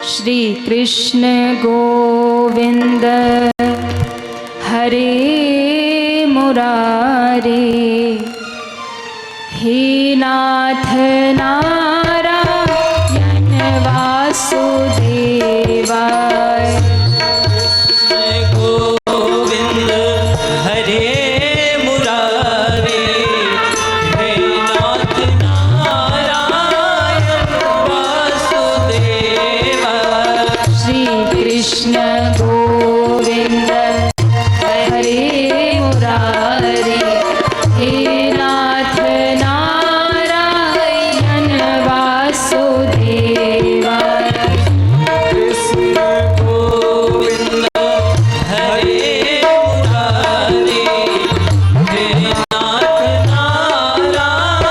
श्री कृष्ण गोविंद हरे मुरारे, हे नाथ नारायण वासुदेवाय। गोविंद हरे मुरारे, हे नाथ नारायण वासुदेवाय। श्री कृष्ण गोविंद हरे मुरारे, हे नाथ नारायण वासुदेवाय। कृष्ण गोविंद हरे मुरारे, हे नाथ नारायण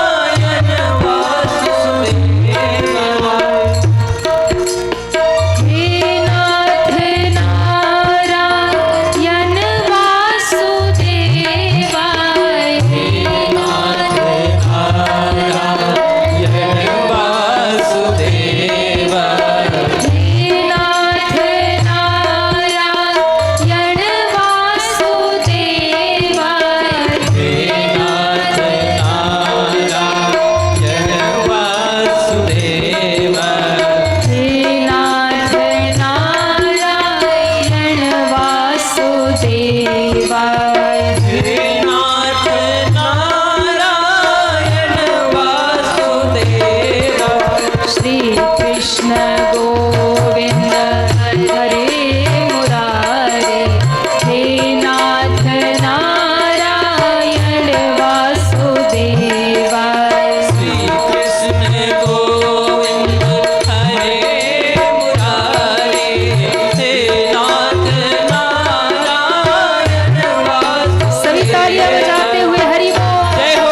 वासुदेवाय। हे नाथ नारायण वासुदेवाय, हे नाथ नारायण वासुदेवाय। हे नाथ नारायण वासुदेवाय। हे नाथ नारायण वासुदेवाय। हे नाथ नारायण वासुदेवाय। हे नाथ नारायण वासुदेवाय। श्री कृष्ण गोविंद हरे मुरारे, हे नाथ नारायण वासुदेवाय। श्री कृष्ण गोविंद हरे मुरारे, हे नाथ नारायण वासुदेवाय। सभी तालियां बजाते हुए हरि बोल। जय हो।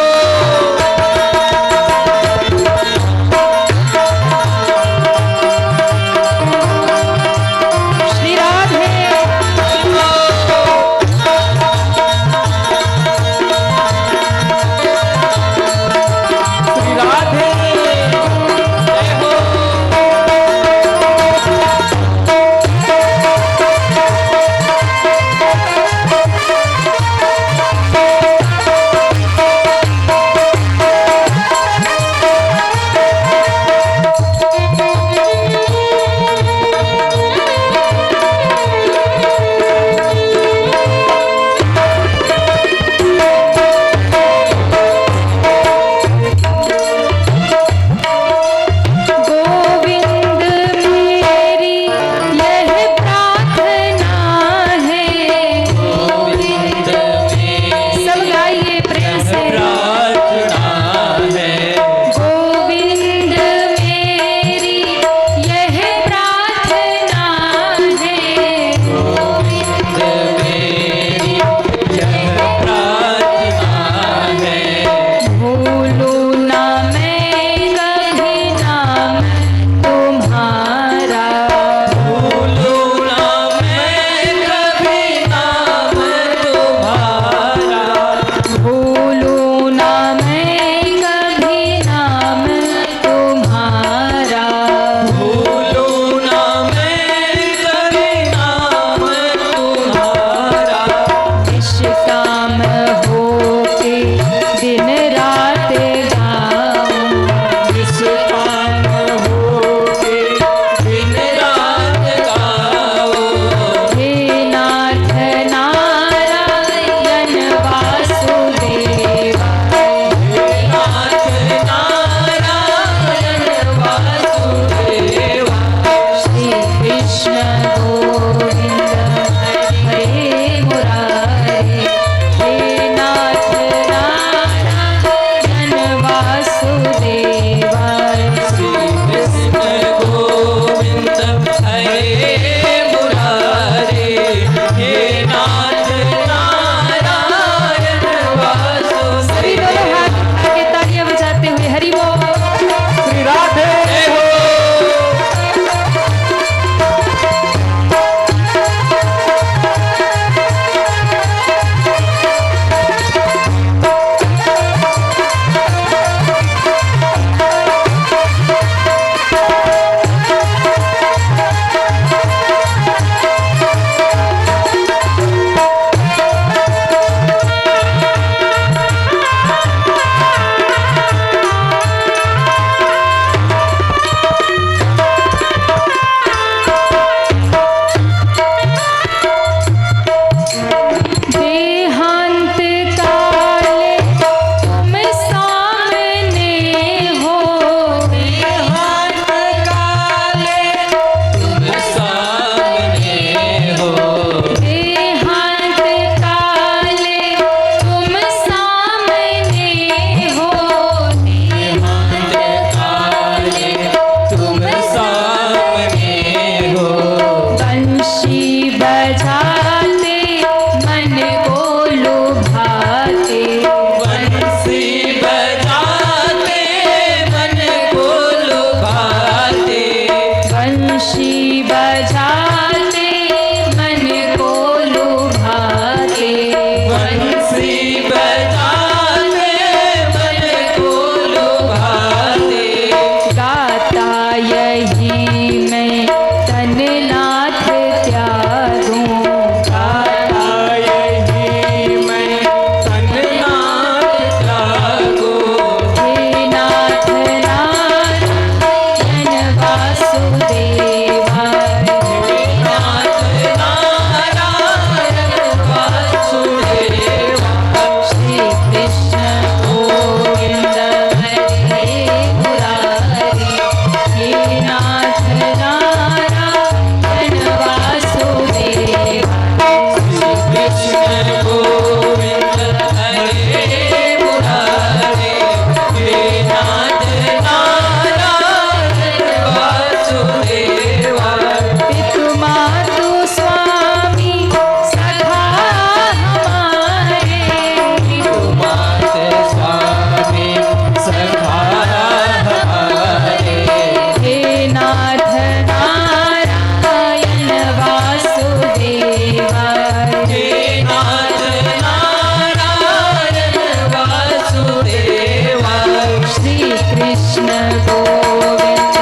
बजाते मन को लुभाते बंसी बजाते मन को लुभाते गाता यही मैं तन नाथ त्यागूं गाता यही मैं तन्नाथ त्यागूं हे नाथ नारायण वासुदेवा नाथ नारायण वासुदेवा श्री कृष्ण गोविंद हरे मुरारी हे नाथ नारायण वासुदेवा श्री कृष्ण गोविंद हरे मुरारे हे नाथ नारायण वासुदेवा पितु मातु स्वामी सखा हमारे मात स्वामी सखा हमारे हे नाथ नारायण वासुदेवा हे नाथ नारायण वासुदेवा श्री कृष्ण गोविंद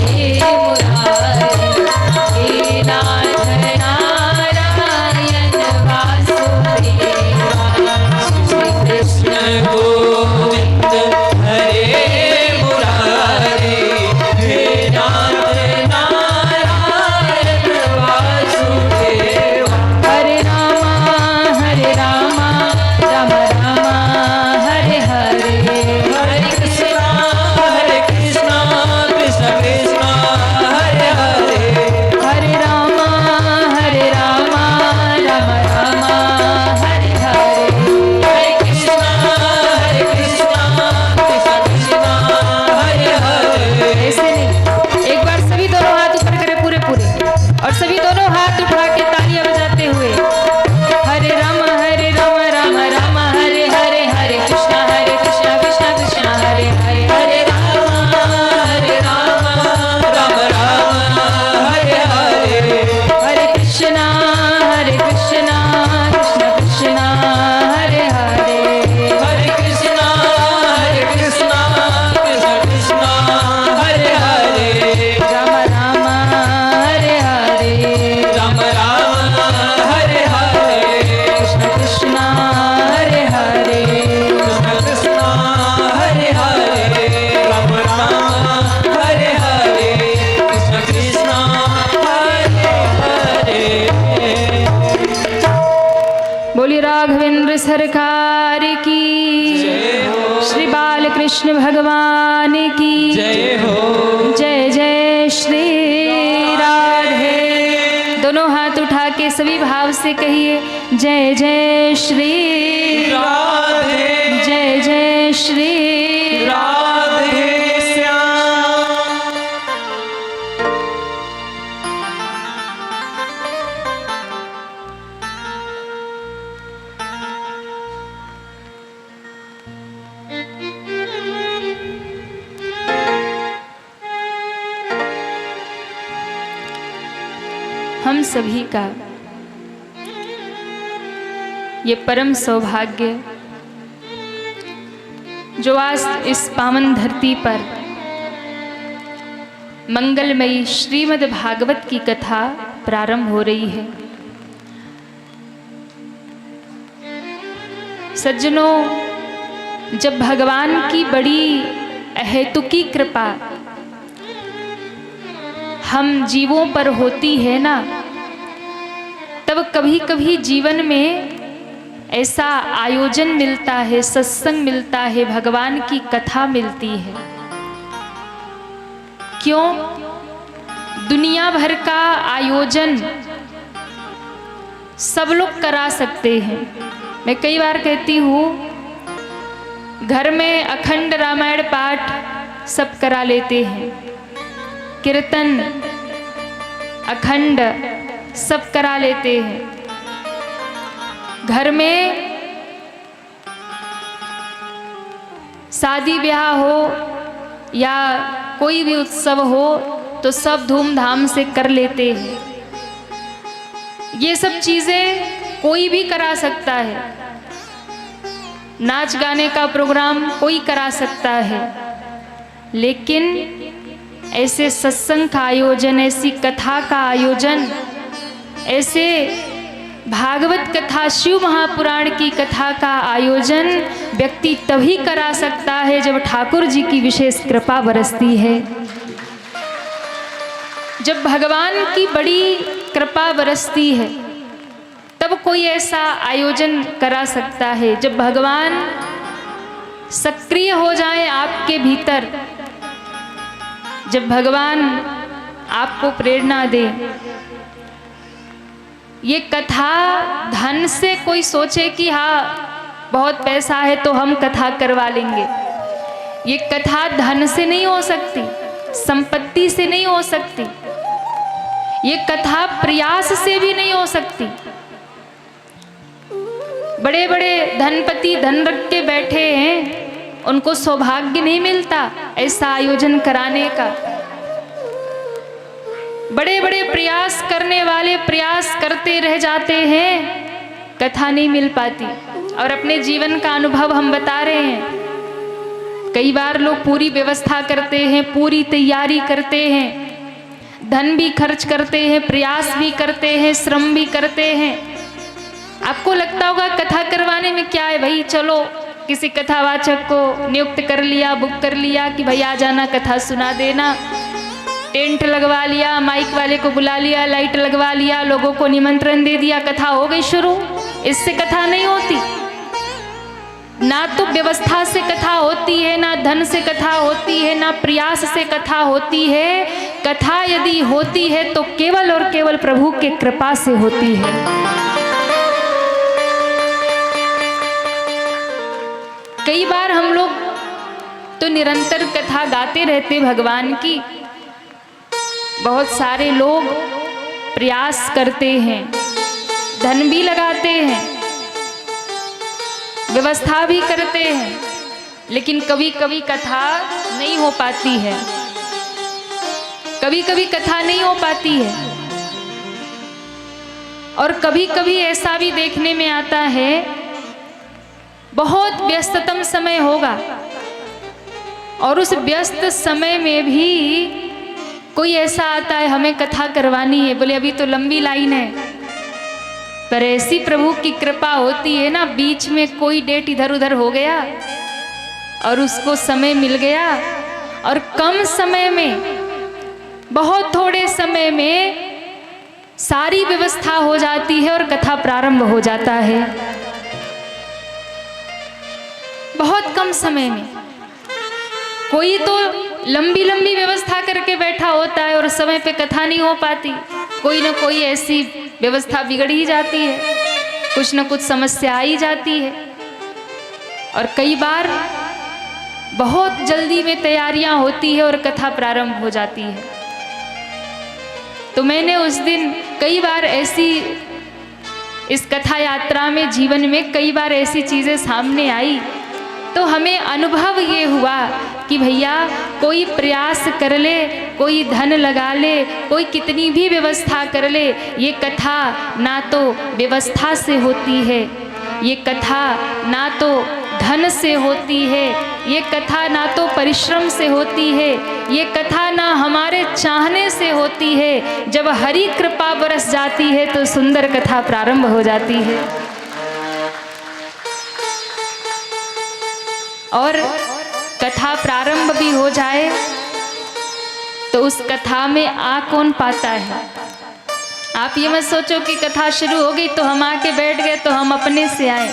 हे मुरारी हे नाथ नारायण वासुदेवा श्री कृष्ण गोविंद हरे मुरारे हे नाथ नारायण वासुदेवा हरे रामा राम राम हरे हरे हरे कृष्णा कृष्ण कृष्ण हरे हरे हरे राम राम राम हरे हरे हरे कृष्णा कृष्ण कृष्ण हरे हरे ऐसे नहीं, एक बार सभी दोनों हाथ ऊपर करें पूरे पूरे और सभी दोनों हाथ उठा के तालियां बजाते हुए हरे राम राम राम हरे हरे हरे कृष्णा कृष्णा कृष्ण हरे हरे हरे राम राम राम हरे हरे हरे कृष्णा कृष्ण कृष्ण हरे हरे हरे कृष्णा कृष्ण कृष्ण हरे हरे राम राम हरे हरे राम हरे हरे कृष्ण कृष्ण हरे हरे कृष्ण कृष्ण हरे हरे राम हरे हरे कृष्ण कृष्ण हरे हरे बोली राघवेंद्र सरकार की जय हो श्री बालकृष्ण भगवान की जय हो जय जय श्री राधे दोनों हाथ उठा के सभी भाव से कहिए जय जय श्री राधे जय जय श्री राधे श्याम हम सभी का ये परम सौभाग्य जो आज इस पावन धरती पर मंगलमयी श्रीमद् भागवत की कथा प्रारंभ हो रही है। सज्जनों, जब भगवान की बड़ी अहेतुकी कृपा हम जीवों पर होती है ना, तब कभी कभी जीवन में ऐसा आयोजन मिलता है, सत्संग मिलता है, भगवान की कथा मिलती है। क्यों? दुनिया भर का आयोजन सब लोग करा सकते हैं। मैं कई बार कहती हूँ, घर में अखंड रामायण पाठ सब करा लेते हैं, कीर्तन अखंड सब करा लेते हैं। घर में शादी ब्याह हो या कोई भी उत्सव हो, तो सब धूमधाम से कर लेते हैं। ये सब चीज़ें कोई भी करा सकता है, नाच गाने का प्रोग्राम कोई करा सकता है, लेकिन ऐसे सत्संग का आयोजन, ऐसी कथा का आयोजन, ऐसे भागवत कथा, शिव महापुराण की कथा का आयोजन व्यक्ति तभी करा सकता है जब ठाकुर जी की विशेष कृपा बरसती है, जब भगवान की बड़ी कृपा बरसती है, तब कोई ऐसा आयोजन करा सकता है। जब भगवान सक्रिय हो जाए आपके भीतर, जब भगवान आपको प्रेरणा दे। ये कथा धन से कोई सोचे कि हाँ बहुत पैसा है तो हम कथा करवा लेंगे, ये कथा धन से नहीं हो सकती, संपत्ति से नहीं हो सकती, ये कथा प्रयास से भी नहीं हो सकती। बड़े बड़े धनपति धन रख के बैठे हैं, उनको सौभाग्य नहीं मिलता ऐसा आयोजन कराने का। बड़े बड़े प्रयास करने वाले प्रयास करते रह जाते हैं, कथा नहीं मिल पाती। और अपने जीवन का अनुभव हम बता रहे हैं, कई बार लोग पूरी व्यवस्था करते हैं, पूरी तैयारी करते हैं, धन भी खर्च करते हैं, प्रयास भी करते हैं, श्रम भी करते हैं। आपको लगता होगा कथा करवाने में क्या है भाई, चलो किसी कथावाचक को नियुक्त कर लिया, बुक कर लिया कि भाई आ जाना कथा सुना देना, टेंट लगवा लिया, माइक वाले को बुला लिया, लाइट लगवा लिया, लोगों को निमंत्रण दे दिया, कथा हो गई शुरू। इससे कथा नहीं होती। ना तो व्यवस्था से कथा होती है, ना धन से कथा होती है, ना प्रयास से कथा होती है। कथा यदि होती है तो केवल और केवल प्रभु के कृपा से होती है। कई बार हम लोग तो निरंतर कथा गाते रहते भगवान की, बहुत सारे लोग प्रयास करते हैं, धन भी लगाते हैं, व्यवस्था भी करते हैं, लेकिन कभी कभी कथा नहीं हो पाती है, कभी कभी कथा नहीं हो पाती है। और कभी कभी ऐसा भी देखने में आता है, बहुत व्यस्ततम समय होगा और उस व्यस्त समय में भी कोई ऐसा आता है हमें कथा करवानी है, बोले अभी तो लंबी लाइन है, पर ऐसी प्रभु की कृपा होती है ना, बीच में कोई डेट इधर उधर हो गया और उसको समय मिल गया और कम समय में, बहुत थोड़े समय में सारी व्यवस्था हो जाती है और कथा प्रारंभ हो जाता है। बहुत कम समय में कोई तो लंबी लंबी व्यवस्था करके बैठा होता है और समय पे कथा नहीं हो पाती। कोई ना कोई ऐसी व्यवस्था बिगड़ ही जाती है, कुछ ना कुछ समस्या आ ही जाती है। और कई बार बहुत जल्दी में तैयारियां होती है और कथा प्रारंभ हो जाती है। तो मैंने उस दिन कई बार ऐसी, इस कथा यात्रा में, जीवन में कई बार ऐसी चीज़ें सामने आई, तो हमें अनुभव ये हुआ कि भैया कोई प्रयास कर ले, कोई धन लगा ले, कोई कितनी भी व्यवस्था कर ले, ये कथा ना तो व्यवस्था से होती है, ये कथा ना तो धन से होती है, ये कथा ना तो परिश्रम से होती है, ये कथा ना हमारे चाहने से होती है। जब हरि कृपा बरस जाती है तो सुंदर कथा प्रारंभ हो जाती है। और कथा प्रारंभ भी हो जाए तो उस कथा में आ कौन पाता है। आप ये मत सोचो कि कथा शुरू हो गई तो हम आके बैठ गए तो हम अपने से आए।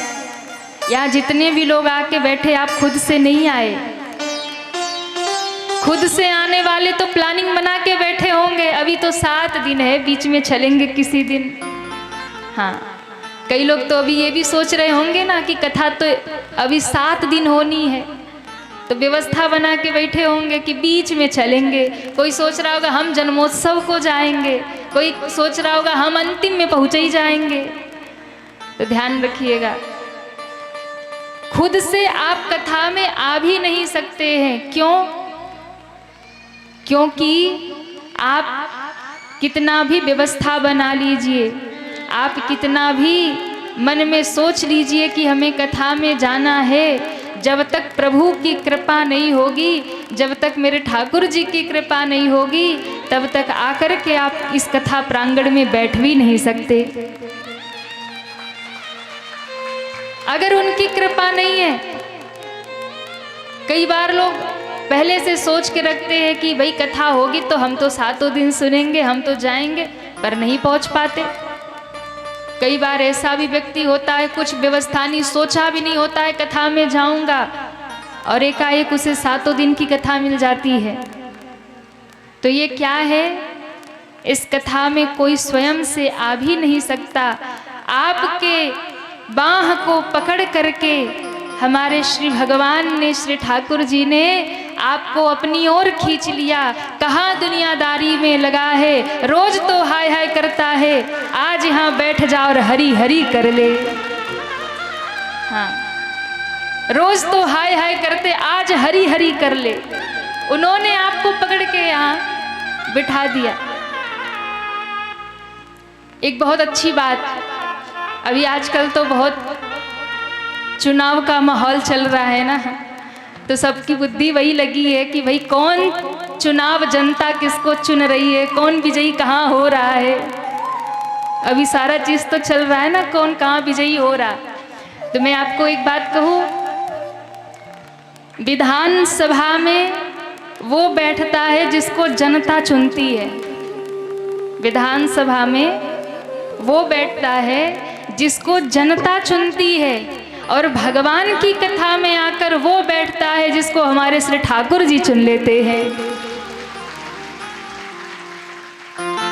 यहाँ जितने भी लोग आके बैठे, आप खुद से नहीं आए। खुद से आने वाले तो प्लानिंग बना के बैठे होंगे, अभी तो 7 दिन है, बीच में चलेंगे किसी दिन। हाँ, कई लोग तो अभी ये भी सोच रहे होंगे ना कि कथा तो अभी 7 दिन होनी है, तो व्यवस्था बना के बैठे होंगे कि बीच में चलेंगे। कोई सोच रहा होगा हम जन्मोत्सव को जाएंगे, कोई सोच रहा होगा हम अंतिम में पहुंच ही जाएंगे। तो ध्यान रखिएगा, खुद से आप कथा में आ भी नहीं सकते हैं। क्यों? क्योंकि आप कितना भी व्यवस्था बना लीजिए, आप कितना भी मन में सोच लीजिए कि हमें कथा में जाना है, जब तक प्रभु की कृपा नहीं होगी, जब तक मेरे ठाकुर जी की कृपा नहीं होगी, तब तक आकर के आप इस कथा प्रांगण में बैठ भी नहीं सकते। अगर उनकी कृपा नहीं है, कई बार लोग पहले से सोच के रखते हैं कि भाई कथा होगी तो हम तो 7 दिन सुनेंगे, हम तो जाएंगे, पर नहीं पहुंच पाते। कई बार ऐसा भी व्यक्ति होता है, कुछ व्यवस्था नहीं, सोचा भी नहीं होता है कथा में जाऊंगा, और एकाएक उसे 7 दिन की कथा मिल जाती है। तो ये क्या है? इस कथा में कोई स्वयं से आ भी नहीं सकता। आपके बाह को पकड़ करके हमारे श्री भगवान ने, श्री ठाकुर जी ने आपको अपनी ओर खींच लिया। कहाँ दुनियादारी में लगा है, रोज तो हाय हाय करता है, आज यहाँ बैठ जा और हरी हरी कर ले। हाँ, रोज तो हाय हाय करते, आज हरी हरी कर ले। उन्होंने आपको पकड़ के यहाँ बिठा दिया। एक बहुत अच्छी बात, अभी आजकल तो बहुत चुनाव का माहौल चल रहा है ना, तो सबकी बुद्धि वही लगी है कि भाई कौन चुनाव, जनता किसको चुन रही है, कौन विजयी कहाँ हो रहा है। अभी सारा चीज तो चल रहा है ना, कौन कहाँ विजयी हो रहा। तो मैं आपको एक बात कहूँ, विधानसभा में वो बैठता है जिसको जनता चुनती है। विधानसभा में वो बैठता है जिसको जनता चुनती है, और भगवान की कथा में आकर वो बैठता है जिसको हमारे श्री ठाकुर जी चुन लेते हैं।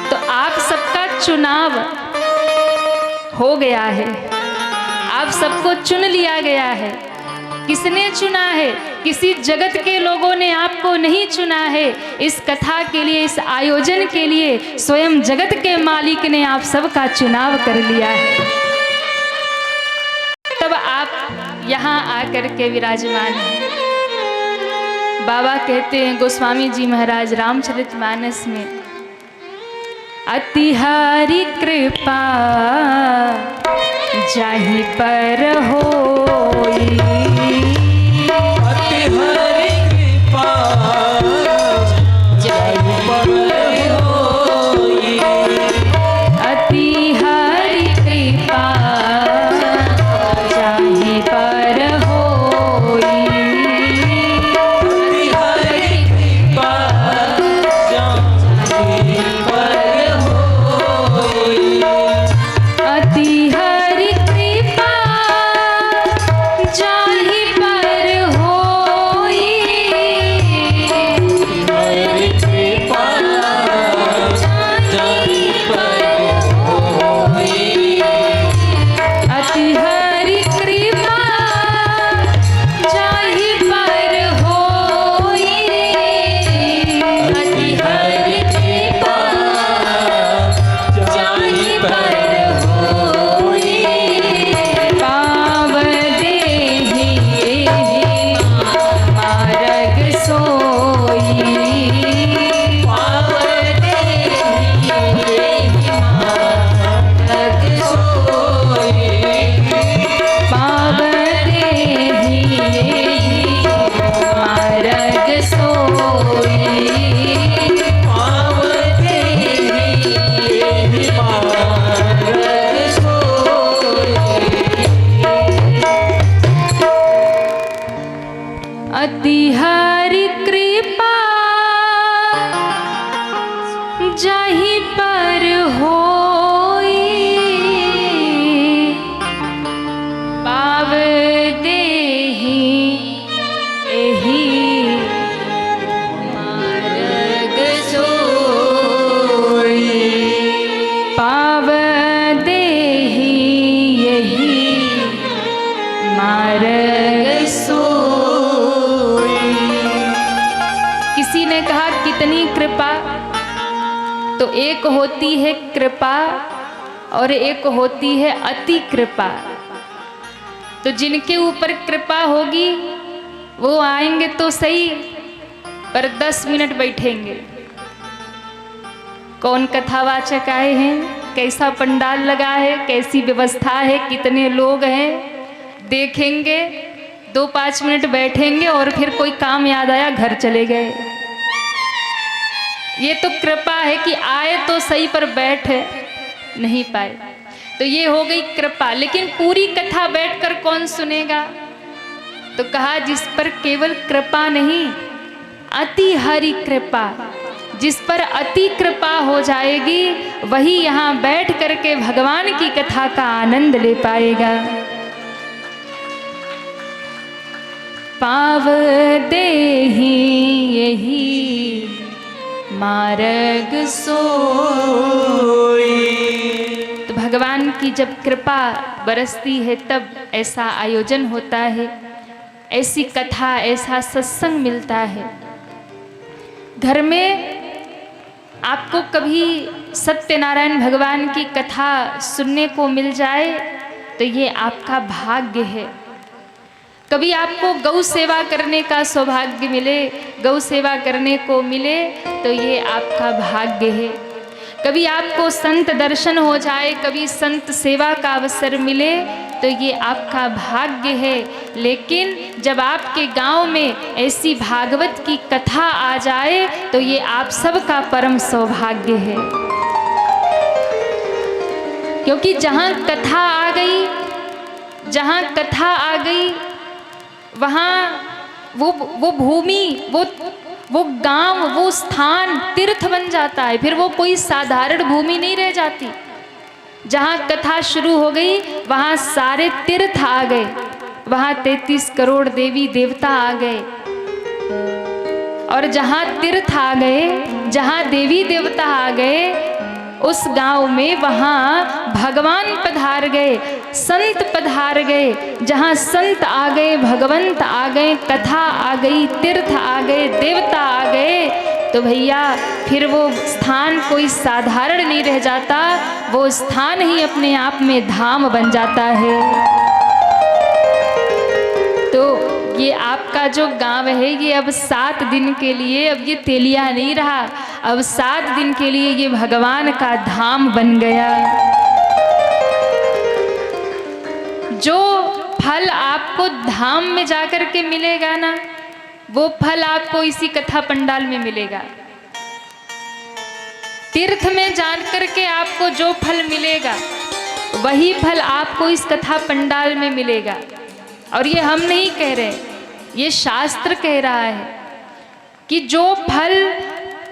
तो आप सबका चुनाव हो गया है, आप सबको चुन लिया गया है। किसने चुना है? किसी जगत के लोगों ने आपको नहीं चुना है। इस कथा के लिए, इस आयोजन के लिए स्वयं जगत के मालिक ने आप सबका चुनाव कर लिया है। तब आप यहाँ आकर के विराजमान हैं। बाबा कहते हैं, गोस्वामी जी महाराज रामचरितमानस में, अतिहारी कृपा जाहि पर होई, अतिहारी कृपा जाहि पर होई, अतिहारी कृपा जाहि पर होई, अतिहारी कृपा जाहि पर होई, अतिहारी कृपा जाहि पर होई, हरि कृपा जाहि पर होई, अतिहारी कृपा जाहि पर होई, हरि कृपा जाहि पर होई, पाव देहि मार्ग सोई, पाव देहि मार्ग सोई, पाव देहि मार्ग सोई, पाव देहि मार्ग सोई, अतिहारी कृपा जाहि पर होई, पाव देहि एहि मार्ग सोई, पाव देहि यही मार्ग सोई। किसी ने कहा कितनी कृपा, तो एक होती है कृपा और एक होती है अति कृपा। तो जिनके ऊपर कृपा होगी वो आएंगे तो सही, पर 10 मिनट बैठेंगे। कौन कथावाचक आए हैं, कैसा पंडाल लगा है, कैसी व्यवस्था है, कितने लोग हैं, देखेंगे, 2-5 मिनट बैठेंगे और फिर कोई काम याद आया घर चले गए। ये तो कृपा है कि आए तो सही पर बैठ नहीं पाए, तो ये हो गई कृपा। लेकिन पूरी कथा बैठकर कौन सुनेगा? तो कहा जिस पर केवल कृपा नहीं, अति हरि कृपा, जिस पर अति कृपा हो जाएगी वही यहाँ बैठ करके भगवान की कथा का आनंद ले पाएगा। पाव देहि यही मार्ग सोई। तो भगवान की जब कृपा बरसती है तब ऐसा आयोजन होता है, ऐसी कथा, ऐसा सत्संग मिलता है। घर में आपको कभी सत्यनारायण भगवान की कथा सुनने को मिल जाए तो ये आपका भाग्य है। कभी आपको गौ सेवा करने का सौभाग्य मिले, गौ सेवा करने को मिले तो ये आपका भाग्य है। कभी आपको संत दर्शन हो जाए, कभी संत सेवा का अवसर मिले तो ये आपका भाग्य है। लेकिन जब आपके गांव में ऐसी भागवत की कथा आ जाए तो ये आप सबका परम सौभाग्य है। क्योंकि जहाँ कथा आ गई, जहाँ कथा आ गई वहाँ वो भूमि, वो गांव, वो स्थान तीर्थ बन जाता है। फिर वो कोई साधारण भूमि नहीं रह जाती। जहाँ कथा शुरू हो गई वहाँ सारे तीर्थ आ गए, वहाँ 33 करोड़ देवी देवता आ गए। और जहाँ तीर्थ आ गए, जहाँ देवी देवता आ गए, उस गांव में वहाँ भगवान पधार गए, संत पधार गए। जहाँ संत आ गए, भगवंत आ गए, कथा आ गई, तीर्थ आ गए, देवता आ गए, तो भैया फिर वो स्थान कोई साधारण नहीं रह जाता, वो स्थान ही अपने आप में धाम बन जाता है। तो ये आपका जो गांव है ये अब 7 दिन के लिए, अब ये तेलिया नहीं रहा, अब 7 दिन के लिए ये भगवान का धाम बन गया। जो फल आपको धाम में जाकर के मिलेगा ना, वो फल आपको इसी कथा पंडाल में मिलेगा। तीर्थ में जाकर के आपको जो फल मिलेगा वही फल आपको इस कथा पंडाल में मिलेगा। और ये हम नहीं कह रहे, ये शास्त्र कह रहा है कि जो फल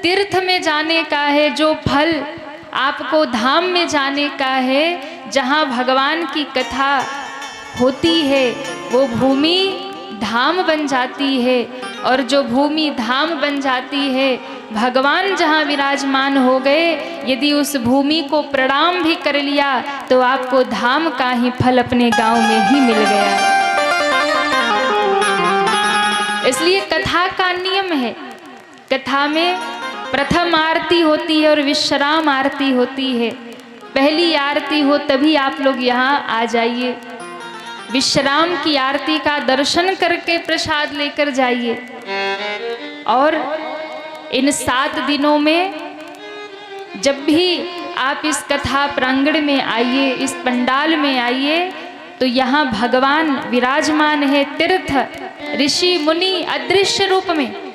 तीर्थ में जाने का है, जो फल आपको धाम में जाने का है, जहाँ भगवान की कथा होती है वो भूमि धाम बन जाती है। और जो भूमि धाम बन जाती है, भगवान जहाँ विराजमान हो गए, यदि उस भूमि को प्रणाम भी कर लिया तो आपको धाम का ही फल अपने गांव में ही मिल गया। इसलिए कथा का नियम है, कथा में प्रथम आरती होती है और विश्राम आरती होती है। पहली आरती हो तभी आप लोग यहाँ आ जाइए, विश्राम की आरती का दर्शन करके प्रसाद लेकर जाइए। और इन 7 दिनों में जब भी आप इस कथा प्रांगण में आइए, इस पंडाल में आइए, तो यहाँ भगवान विराजमान है, तीर्थ ऋषि मुनि अदृश्य रूप में।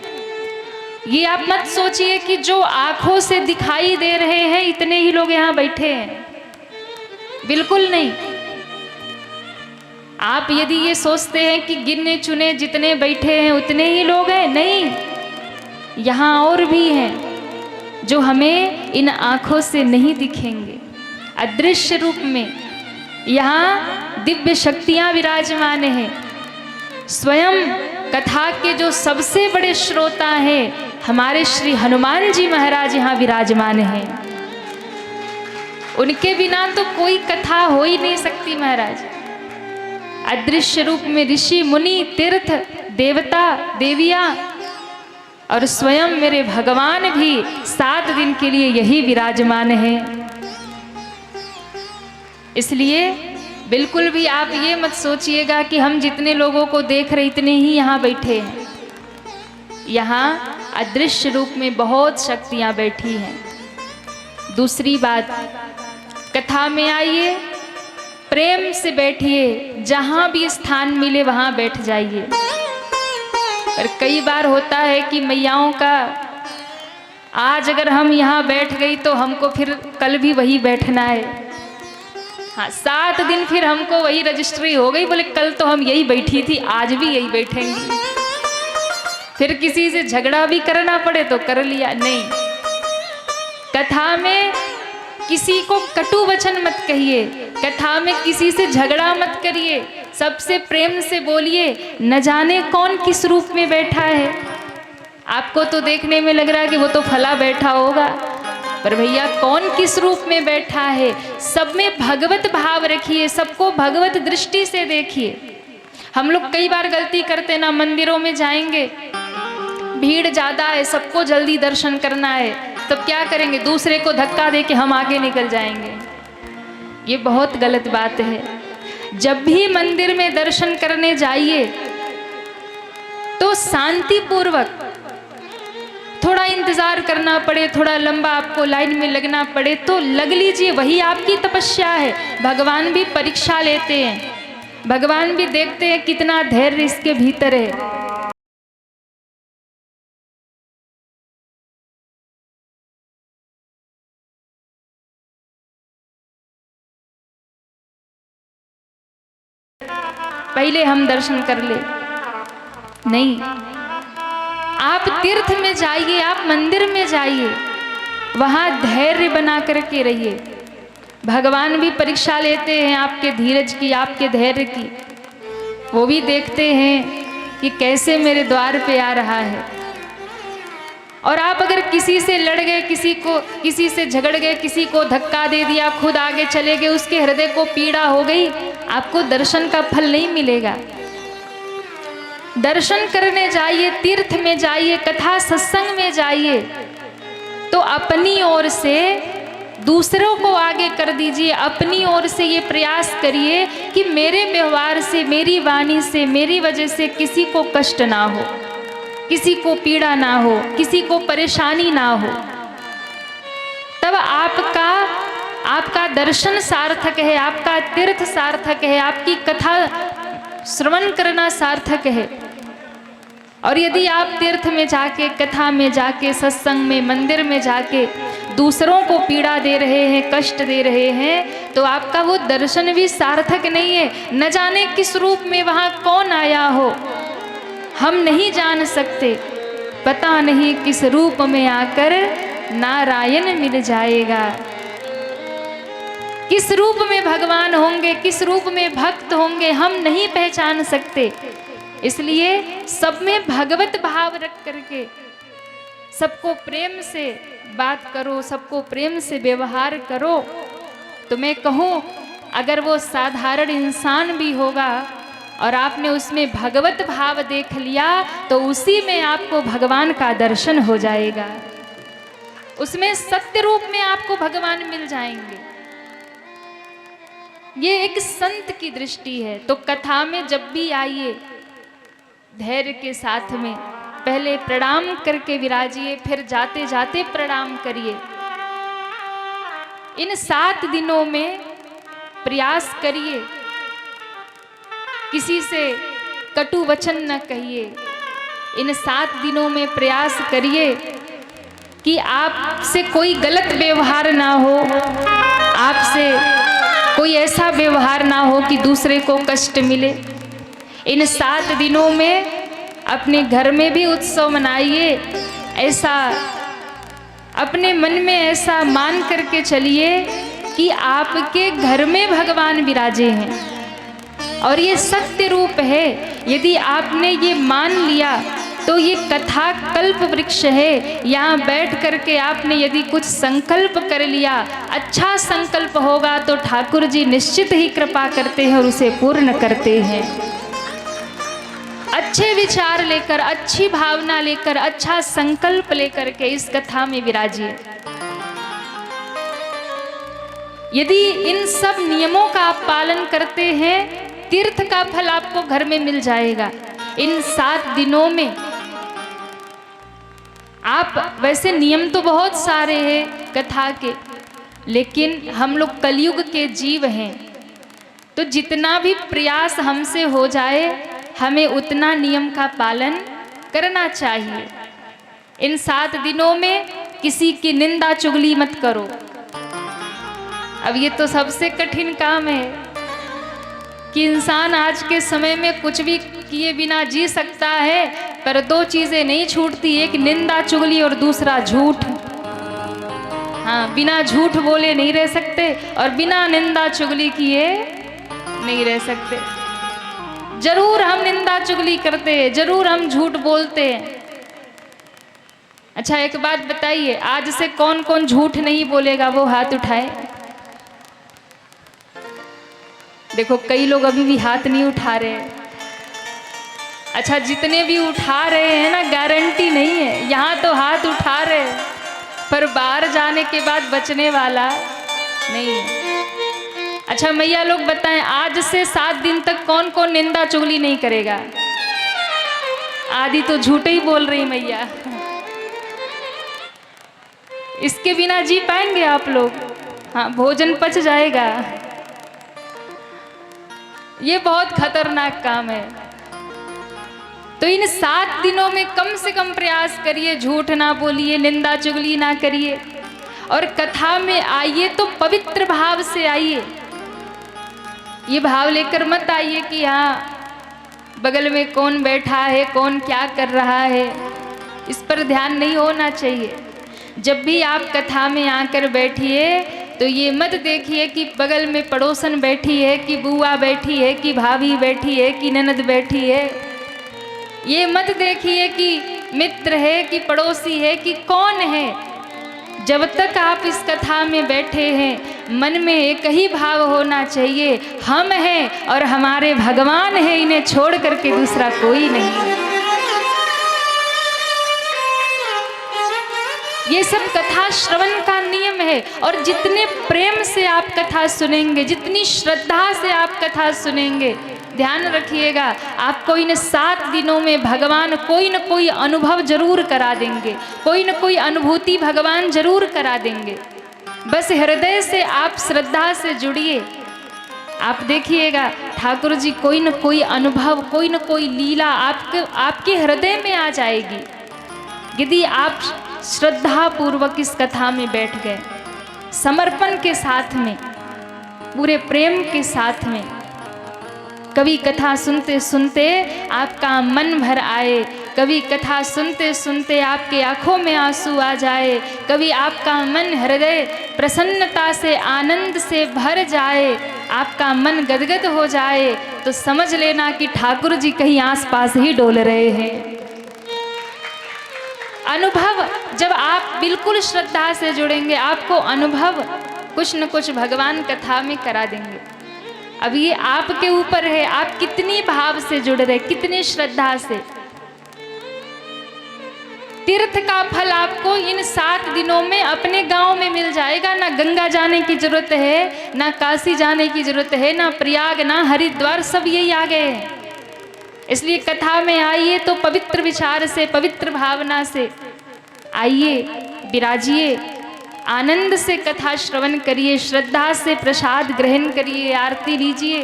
ये आप मत सोचिए कि जो आंखों से दिखाई दे रहे हैं इतने ही लोग यहाँ बैठे हैं, बिल्कुल नहीं। आप यदि ये सोचते हैं कि गिने चुने जितने बैठे हैं उतने ही लोग हैं, नहीं, यहाँ और भी हैं जो हमें इन आँखों से नहीं दिखेंगे, अदृश्य रूप में। यहाँ दिव्य शक्तियाँ विराजमान हैं। स्वयं कथा के जो सबसे बड़े श्रोता हैं हमारे श्री हनुमान जी महाराज यहाँ विराजमान हैं। उनके बिना तो कोई कथा हो ही नहीं सकती महाराज। अदृश्य रूप में ऋषि मुनि, तीर्थ, देवता, देवियाँ और स्वयं मेरे भगवान भी 7 दिन के लिए यही विराजमान हैं। इसलिए बिल्कुल भी आप ये मत सोचिएगा कि हम जितने लोगों को देख रहे इतने ही यहाँ बैठे हैं। यहाँ अदृश्य रूप में बहुत शक्तियाँ बैठी हैं। दूसरी बात, कथा में आइए, प्रेम से बैठिए, जहाँ भी स्थान मिले वहाँ बैठ जाइए। पर कई बार होता है कि मैयाओं का, आज अगर हम यहाँ बैठ गई तो हमको फिर कल भी वही बैठना है। हाँ, 7 दिन फिर हमको वही रजिस्ट्री हो गई, बोले कल तो हम यही बैठी थी, आज भी यही बैठेंगी। फिर किसी से झगड़ा भी करना पड़े तो कर लिया। नहीं, कथा में किसी को कटु वचन मत कहिए, कथा में किसी से झगड़ा मत करिए, सबसे प्रेम से बोलिए। न जाने कौन किस रूप में बैठा है, आपको तो देखने में लग रहा है कि वो तो फला बैठा होगा, पर भैया कौन किस रूप में बैठा है। सब में भगवत भाव रखिए, सबको भगवत दृष्टि से देखिए। हम लोग कई बार गलती करते ना, मंदिरों में जाएंगे, भीड़ ज़्यादा है, सबको जल्दी दर्शन करना है, तब क्या करेंगे, दूसरे को धक्का दे के हम आगे निकल जाएंगे। ये बहुत गलत बात है। जब भी मंदिर में दर्शन करने जाइए तो शांतिपूर्वक, थोड़ा इंतजार करना पड़े, थोड़ा लंबा आपको लाइन में लगना पड़े तो लग लीजिए, वही आपकी तपस्या है। भगवान भी परीक्षा लेते हैं, भगवान भी देखते हैं कितना धैर्य इसके भीतर है। पहले हम दर्शन कर ले। नहीं, आप तीर्थ में जाइए, आप मंदिर में जाइए, वहाँ धैर्य बना करके रहिए। भगवान भी परीक्षा लेते हैं आपके धीरज की, आपके धैर्य की। वो भी देखते हैं कि कैसे मेरे द्वार पे आ रहा है। और आप अगर किसी से लड़ गए, किसी से झगड़ गए, किसी को धक्का दे दिया, खुद आगे चले गए, उसके हृदय को पीड़ा हो गई, आपको दर्शन का फल नहीं मिलेगा। दर्शन करने जाइए, तीर्थ में जाइए, कथा सत्संग में जाइए तो अपनी ओर से दूसरों को आगे कर दीजिए। अपनी ओर से ये प्रयास करिए कि मेरे व्यवहार से, मेरी वाणी से, मेरी वजह से किसी को कष्ट ना हो, किसी को पीड़ा ना हो, किसी को परेशानी ना हो। तब आपका दर्शन सार्थक है, आपका तीर्थ सार्थक है, आपकी कथा श्रवण करना सार्थक है। और यदि आप तीर्थ में जाके, कथा में जाके, सत्संग में, मंदिर में जाके दूसरों को पीड़ा दे रहे हैं, कष्ट दे रहे हैं, तो आपका वो दर्शन भी सार्थक नहीं है। न जाने किस रूप में वहाँ कौन आया हो, हम नहीं जान सकते। पता नहीं किस रूप में आकर नारायण मिल जाएगा, किस रूप में भगवान होंगे, किस रूप में भक्त होंगे, हम नहीं पहचान सकते। इसलिए सब में भगवत भाव रख करके सबको प्रेम से बात करो, सबको प्रेम से व्यवहार करो। तो मैं कहूँ, अगर वो साधारण इंसान भी होगा और आपने उसमें भगवत भाव देख लिया तो उसी में आपको भगवान का दर्शन हो जाएगा, उसमें सत्य रूप में आपको भगवान मिल जाएंगे। ये एक संत की दृष्टि है। तो कथा में जब भी आइए, धैर्य के साथ में पहले प्रणाम करके विराजिए, फिर जाते जाते प्रणाम करिए। इन 7 दिनों में प्रयास करिए, किसी से कटु वचन न कहिए। इन 7 दिनों में प्रयास करिए कि आपसे कोई गलत व्यवहार ना हो, आपसे कोई ऐसा व्यवहार ना हो कि दूसरे को कष्ट मिले। इन 7 दिनों में अपने घर में भी उत्सव मनाइए, ऐसा अपने मन में ऐसा मान करके चलिए कि आपके घर में भगवान विराजे हैं और ये सत्य रूप है। यदि आपने ये मान लिया तो ये कथा कल्प वृक्ष है। यहाँ बैठ करके आपने यदि कुछ संकल्प कर लिया, अच्छा संकल्प होगा तो ठाकुर जी निश्चित ही कृपा करते हैं और उसे पूर्ण करते हैं। अच्छे विचार लेकर, अच्छी भावना लेकर, अच्छा संकल्प लेकर के इस कथा में विराजिए। यदि इन सब नियमों का आप पालन करते हैं, तीर्थ का फल आपको घर में मिल जाएगा। इन 7 दिनों में आप, वैसे नियम तो बहुत सारे हैं कथा के, लेकिन हम लोग कलयुग के जीव हैं, तो जितना भी प्रयास हमसे हो जाए हमें उतना नियम का पालन करना चाहिए। इन 7 दिनों में किसी की निंदा चुगली मत करो। अब ये तो सबसे कठिन काम है कि इंसान आज के समय में कुछ भी किए बिना जी सकता है, पर 2 चीजें नहीं छूटती, एक निंदा चुगली और दूसरा झूठ। हाँ, बिना झूठ बोले नहीं रह सकते और बिना निंदा चुगली किए नहीं रह सकते। जरूर हम निंदा चुगली करते हैं, जरूर हम झूठ बोलते हैं। अच्छा, एक बात बताइए, आज से कौन कौन झूठ नहीं बोलेगा, वो हाथ उठाए। देखो, कई लोग अभी भी हाथ नहीं उठा रहे हैं। अच्छा, जितने भी उठा रहे हैं ना, गारंटी नहीं है, यहाँ तो हाथ उठा रहे हैं, पर बाहर जाने के बाद बचने वाला नहीं है। अच्छा मैया लोग बताएं, आज से 7 दिन तक कौन कौन निंदा चुगली नहीं करेगा? आदि तो झूठे ही बोल रही मैया। इसके बिना जी पाएंगे आप लोग? हाँ, भोजन पच जाएगा। ये बहुत खतरनाक काम है। तो इन 7 दिनों में कम से कम प्रयास करिए, झूठ ना बोलिए, निंदा चुगली ना करिए, और कथा में आइए तो पवित्र भाव से आइए। ये भाव लेकर मत आइए कि हाँ बगल में कौन बैठा है, कौन क्या कर रहा है, इस पर ध्यान नहीं होना चाहिए। जब भी आप कथा में आकर बैठिए तो ये मत देखिए कि बगल में पड़ोसन बैठी है, कि बुआ बैठी है, कि भाभी बैठी है, कि ननद बैठी है। ये मत देखिए कि मित्र है, कि पड़ोसी है, कि कौन है। जब तक आप इस कथा में बैठे हैं, मन में एक ही भाव होना चाहिए, हम हैं और हमारे भगवान हैं, इन्हें छोड़ करके दूसरा कोई नहीं है। ये सब कथा श्रवण का नियम है। और जितने प्रेम से आप कथा सुनेंगे, जितनी श्रद्धा से आप कथा सुनेंगे, ध्यान रखिएगा, आपको इन 7 दिनों में भगवान कोई न कोई अनुभव जरूर करा देंगे, कोई न कोई अनुभूति भगवान जरूर करा देंगे। बस हृदय से आप श्रद्धा से जुड़िए, आप देखिएगा ठाकुर जी कोई न कोई अनुभव, कोई न कोई लीला आपके हृदय में आ जाएगी, यदि आप श्रद्धा पूर्वक इस कथा में बैठ गए, समर्पण के साथ में, पूरे प्रेम के साथ में। कभी कथा सुनते सुनते आपका मन भर आए, कभी कथा सुनते सुनते आपके आंखों में आंसू आ जाए, कभी आपका मन हृदय प्रसन्नता से, आनंद से भर जाए, आपका मन गदगद हो जाए, तो समझ लेना कि ठाकुर जी कहीं आसपास ही डोल रहे हैं। अनुभव, जब आप बिल्कुल श्रद्धा से जुड़ेंगे, आपको अनुभव कुछ न कुछ भगवान कथा में करा देंगे। अब ये आपके ऊपर है, आप कितनी भाव से जुड़ रहे, कितनी श्रद्धा से। तीर्थ का फल आपको इन 7 दिनों में अपने गांव में मिल जाएगा। ना गंगा जाने की जरूरत है, ना काशी जाने की जरूरत है, ना प्रयाग, ना हरिद्वार, सब यही आ गए हैं। इसलिए कथा में आइए तो पवित्र विचार से, पवित्र भावना से आइए, विराजिए, आनंद से कथा श्रवण करिए, श्रद्धा से प्रसाद ग्रहण करिए, आरती लीजिए,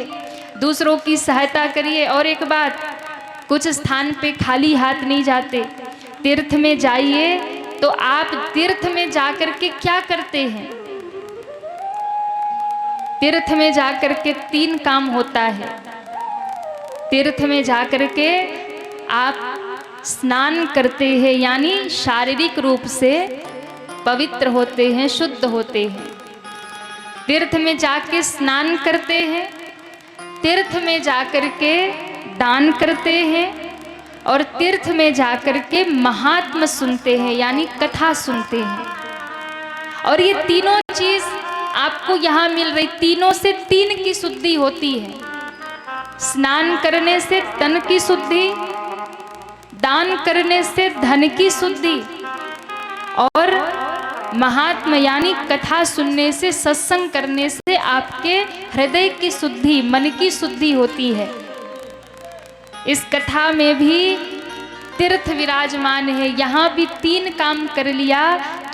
दूसरों की सहायता करिए। और एक बात, कुछ स्थान पे खाली हाथ नहीं जाते। तीर्थ में जाइए तो आप तीर्थ में जाकर के क्या करते हैं? तीर्थ में जाकर के 3 काम होता है। तीर्थ में जाकर के आप स्नान करते हैं, यानी शारीरिक रूप से पवित्र होते हैं, शुद्ध होते हैं। तीर्थ में जाके स्नान करते हैं, तीर्थ में जाकर के दान करते हैं, और तीर्थ में जाकर के महात्म सुनते हैं, यानी कथा सुनते हैं। और ये तीनों चीज आपको यहाँ मिल रही, तीनों से 3 की शुद्धि होती है। स्नान करने से तन की शुद्धि, दान करने से धन की शुद्धि, और महात्म यानी कथा सुनने से, सत्संग करने से आपके हृदय की शुद्धि, मन की शुद्धि होती है। इस कथा में भी तीर्थ विराजमान है, यहाँ भी 3 काम कर लिया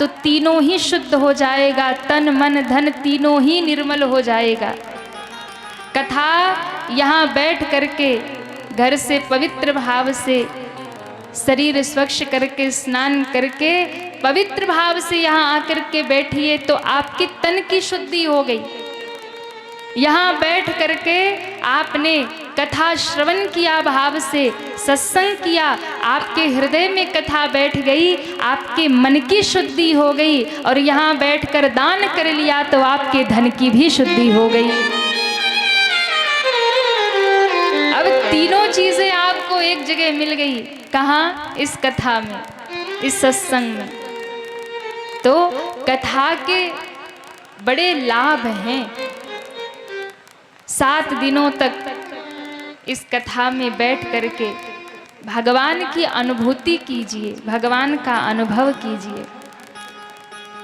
तो तीनों ही शुद्ध हो जाएगा, तन मन धन तीनों ही निर्मल हो जाएगा। कथा यहाँ बैठ करके घर से पवित्र भाव से शरीर स्वच्छ करके स्नान करके पवित्र भाव से यहाँ आकर के बैठिए तो आपके तन की शुद्धि हो गई। यहाँ बैठ करके आपने कथा श्रवण किया, भाव से सत्संग किया, आपके हृदय में कथा बैठ गई, आपके मन की शुद्धि हो गई और यहाँ बैठकर दान कर लिया तो आपके धन की भी शुद्धि हो गई। अब तीनों चीजें आपको एक जगह मिल गई। कहाँ? इस कथा में, इस सत्संग में। तो कथा के बड़े लाभ हैं। 7 दिनों तक इस कथा में बैठ करके भगवान की अनुभूति कीजिए, भगवान का अनुभव कीजिए।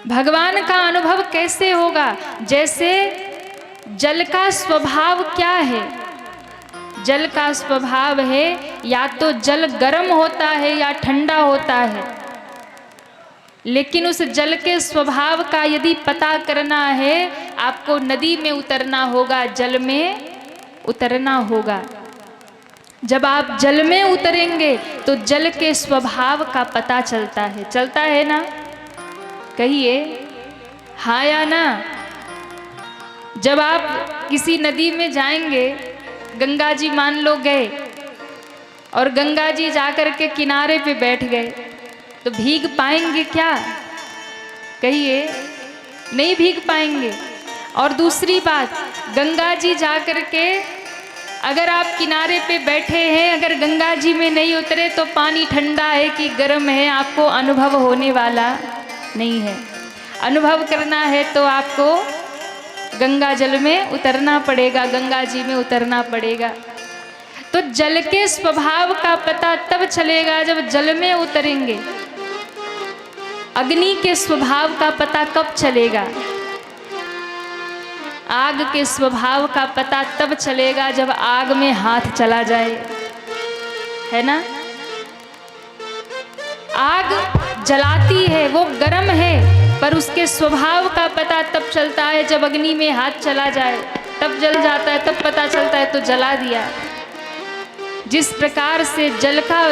भगवान का अनुभव कैसे होगा? जैसे जल का स्वभाव क्या है? जल का स्वभाव है या तो जल गर्म होता है या ठंडा होता है, लेकिन उस जल के स्वभाव का यदि पता करना है आपको नदी में उतरना होगा, जल में उतरना होगा। जब आप जल में उतरेंगे तो जल के स्वभाव का पता चलता है। चलता है ना? कहिए हाँ या ना। जब आप किसी नदी में जाएंगे, गंगा जी मान लो गए और गंगा जी जाकर के किनारे पे बैठ गए तो भीग पाएंगे क्या? कहिए नहीं भीग पाएंगे। और दूसरी बात, गंगा जी जाकर के अगर आप किनारे पे बैठे हैं, अगर गंगा जी में नहीं उतरे तो पानी ठंडा है कि गर्म है आपको अनुभव होने वाला नहीं है। अनुभव करना है तो आपको गंगा जल में उतरना पड़ेगा, गंगा जी में उतरना पड़ेगा। तो जल के स्वभाव का पता तब चलेगा जब जल में उतरेंगे। अग्नि के स्वभाव का पता कब चलेगा? आग के स्वभाव का पता तब चलेगा जब आग में हाथ चला जाए, है ना? आग जलाती है, वो गर्म है, पर उसके स्वभाव का पता तब चलता है जब अग्नि में हाथ चला जाए, तब जल जाता है, तब पता चलता है तो जला दिया। जिस प्रकार से जल का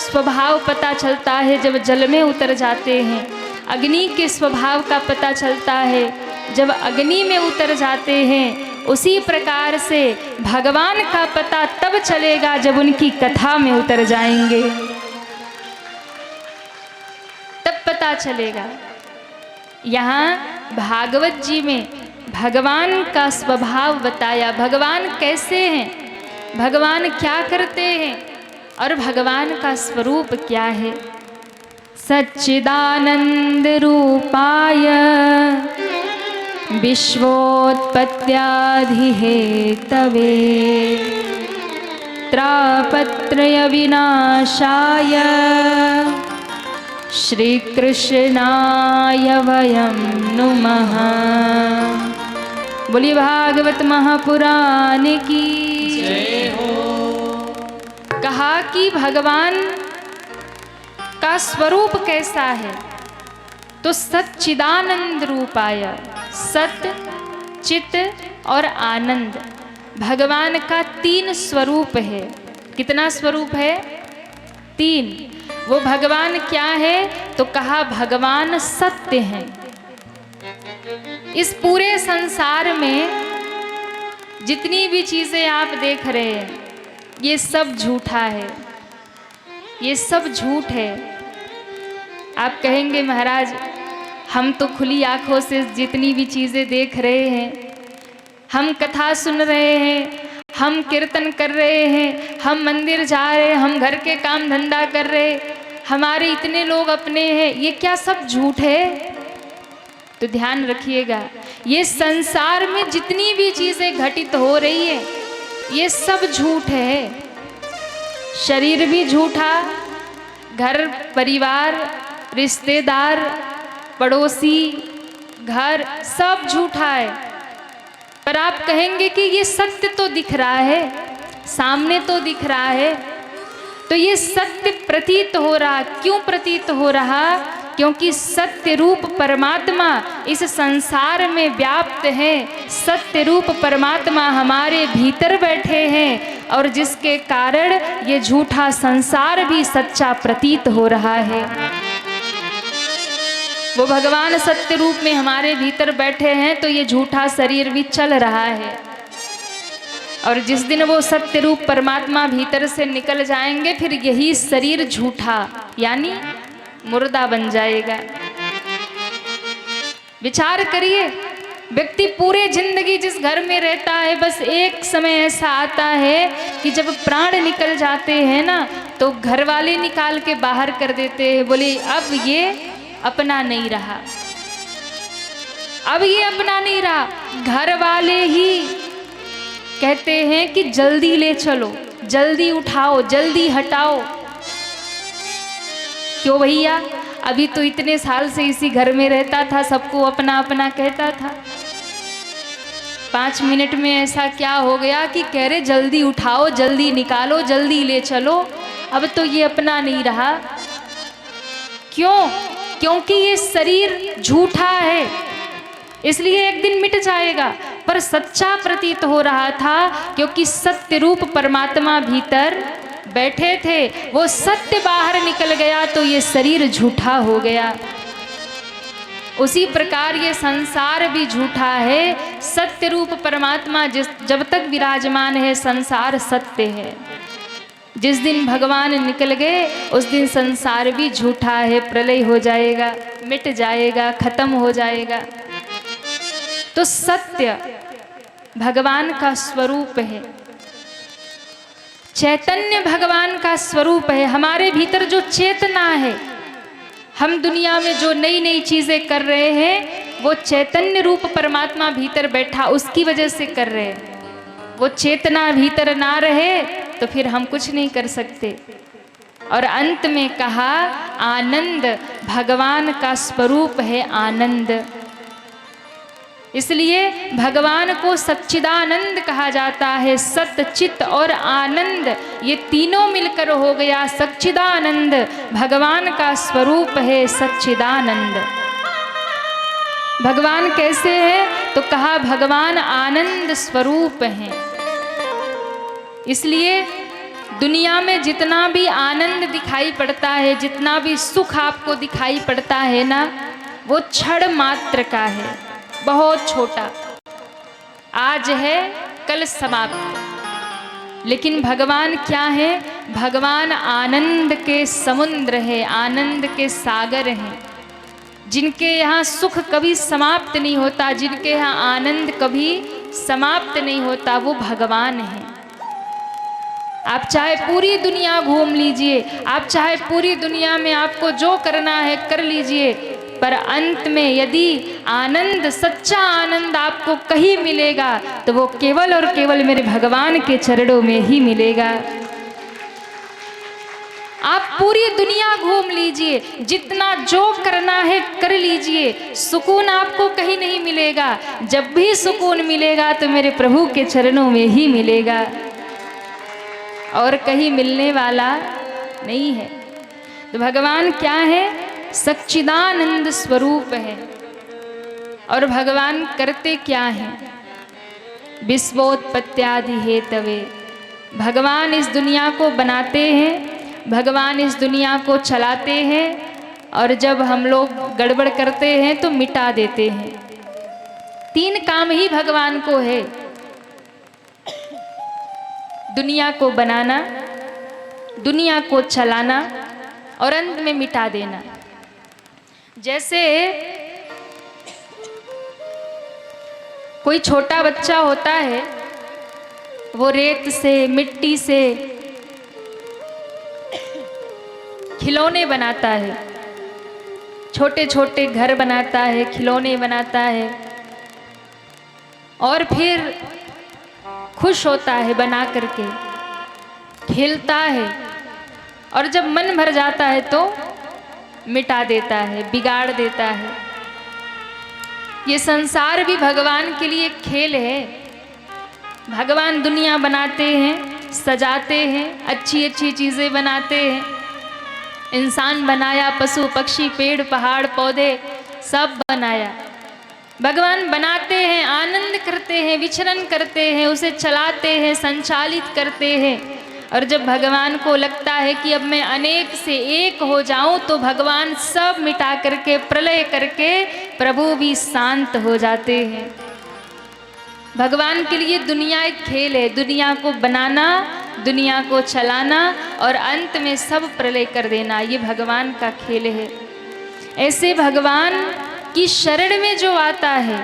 स्वभाव पता चलता है जब जल में उतर जाते हैं, अग्नि के स्वभाव का पता चलता है जब अग्नि में उतर जाते हैं, उसी प्रकार से भगवान का पता तब चलेगा जब उनकी कथा में उतर जाएंगे, तब पता चलेगा। यहाँ भागवत जी में भगवान का स्वभाव बताया, भगवान कैसे हैं, भगवान क्या करते हैं और भगवान का स्वरूप क्या है। सच्चिदानंद रूपाय विश्वोत्पत्त्यादि हेतवे त्रापत्रय विनाशाय श्री कृष्णाय वयं नुमः। बोलिए भागवत महापुराण की जय हो। कहा कि भगवान का स्वरूप कैसा है? तो सच्चिदानंद रूपाय, सत, चित और आनंद, भगवान का 3 स्वरूप है। कितना स्वरूप है? 3। वो भगवान क्या है? तो कहा भगवान सत्य हैं। इस पूरे संसार में जितनी भी चीजें आप देख रहे हैं ये सब झूठा है, ये सब झूठ है। आप कहेंगे महाराज हम तो खुली आंखों से जितनी भी चीजें देख रहे हैं, हम कथा सुन रहे हैं, हम कीर्तन कर रहे हैं, हम मंदिर जा रहे हैं, हम घर के काम धंधा कर रहे, हमारे इतने लोग अपने हैं, ये क्या सब झूठ है? तो ध्यान रखिएगा, ये संसार में जितनी भी चीजें घटित हो रही है ये सब झूठ है। शरीर भी झूठा, घर परिवार रिश्तेदार पड़ोसी घर सब झूठा है। पर आप कहेंगे कि ये सत्य तो दिख रहा है, सामने तो दिख रहा है। तो ये सत्य प्रतीत हो रहा। क्यों प्रतीत हो रहा? क्योंकि सत्य रूप परमात्मा इस संसार में व्याप्त है। सत्य रूप परमात्मा हमारे भीतर बैठे हैं और जिसके कारण ये झूठा संसार भी सच्चा प्रतीत हो रहा है। वो भगवान सत्य रूप में हमारे भीतर बैठे हैं तो ये झूठा शरीर भी चल रहा है। और जिस दिन वो सत्य रूप परमात्मा भीतर से निकल जाएंगे फिर यही शरीर झूठा यानी मुर्दा बन जाएगा। विचार करिए, व्यक्ति पूरे जिंदगी जिस घर में रहता है, बस एक समय ऐसा आता है कि जब प्राण निकल जाते हैं ना तो घर वाले निकाल के बाहर कर देते हैं। बोले अब ये अपना नहीं रहा, अब ये अपना नहीं रहा। घर वाले ही कहते हैं कि जल्दी ले चलो, जल्दी उठाओ, जल्दी हटाओ। क्यों भैया, अभी तो इतने साल से इसी घर में रहता था, सबको अपना अपना कहता था। 5 मिनट में ऐसा क्या हो गया कि कह रहे जल्दी उठाओ, जल्दी निकालो, जल्दी ले चलो, अब तो ये अपना नहीं रहा। क्यों? क्योंकि ये शरीर झूठा है, इसलिए एक दिन मिट जाएगा। पर सच्चा प्रतीत हो रहा था क्योंकि सत्य रूप परमात्मा भीतर बैठे थे। वो सत्य बाहर निकल गया तो ये शरीर झूठा हो गया। उसी प्रकार ये संसार भी झूठा है। सत्य रूप परमात्मा जब तक विराजमान है संसार सत्य है। जिस दिन भगवान निकल गए उस दिन संसार भी झूठा है, प्रलय हो जाएगा, मिट जाएगा, खत्म हो जाएगा। तो सत्य भगवान का स्वरूप है, चैतन्य भगवान का स्वरूप है। हमारे भीतर जो चेतना है, हम दुनिया में जो नई नई चीजें कर रहे हैं वो चैतन्य रूप परमात्मा भीतर बैठा उसकी वजह से कर रहे हैं। वो चेतना भीतर ना रहे तो फिर हम कुछ नहीं कर सकते। और अंत में कहा आनंद भगवान का स्वरूप है, आनंद। इसलिए भगवान को सच्चिदानंद कहा जाता है। सत्य, चित्त और आनंद ये तीनों मिलकर हो गया सच्चिदानंद। भगवान का स्वरूप है सच्चिदानंद। भगवान कैसे है? तो कहा भगवान आनंद स्वरूप हैं। इसलिए दुनिया में जितना भी आनंद दिखाई पड़ता है, जितना भी सुख आपको दिखाई पड़ता है ना, वो क्षण मात्र का है, बहुत छोटा। आज है कल समाप्त। लेकिन भगवान क्या है? भगवान आनंद के समुद्र है, आनंद के सागर हैं। जिनके यहाँ सुख कभी समाप्त नहीं होता, जिनके यहाँ आनंद कभी समाप्त नहीं होता, वो भगवान हैं। आप चाहे पूरी दुनिया घूम लीजिए, आप चाहे पूरी दुनिया में आपको जो करना है कर लीजिए, पर अंत में यदि आनंद, सच्चा आनंद आपको कहीं मिलेगा तो वो केवल और केवल मेरे भगवान के चरणों में ही मिलेगा। आप पूरी दुनिया घूम लीजिए, जितना जो करना है कर लीजिए, सुकून आपको कहीं नहीं मिलेगा। जब भी सुकून मिलेगा तो मेरे प्रभु के चरणों में ही मिलेगा, और कहीं मिलने वाला नहीं है। तो भगवान क्या है? सच्चिदानंद स्वरूप है। और भगवान करते क्या हैं? विश्वोत्पत्त्यादि हेतवे। भगवान इस दुनिया को बनाते हैं, भगवान इस दुनिया को चलाते हैं, और जब हम लोग गड़बड़ करते हैं तो मिटा देते हैं। 3 काम ही भगवान को है, दुनिया को बनाना, दुनिया को चलाना और अंत में मिटा देना। जैसे कोई छोटा बच्चा होता है, वो रेत से, मिट्टी से खिलौने बनाता है, छोटे छोटे घर बनाता है, खिलौने बनाता है, और फिर खुश होता है बना करके, खेलता है, और जब मन भर जाता है तो मिटा देता है, बिगाड़ देता है। ये संसार भी भगवान के लिए खेल है। भगवान दुनिया बनाते हैं, सजाते हैं, अच्छी अच्छी चीज़ें बनाते हैं। इंसान बनाया, पशु पक्षी पेड़ पहाड़ पौधे सब बनाया। भगवान बनाते हैं, आनंद करते हैं, विचरण करते हैं, उसे चलाते हैं, संचालित करते हैं। और जब भगवान को लगता है कि अब मैं अनेक से एक हो जाऊं, तो भगवान सब मिटा करके प्रलय करके प्रभु भी शांत हो जाते हैं। भगवान के लिए दुनिया एक खेल है, दुनिया को बनाना, दुनिया को चलाना और अंत में सब प्रलय कर देना, ये भगवान का खेल है। ऐसे भगवान की शरण में जो आता है,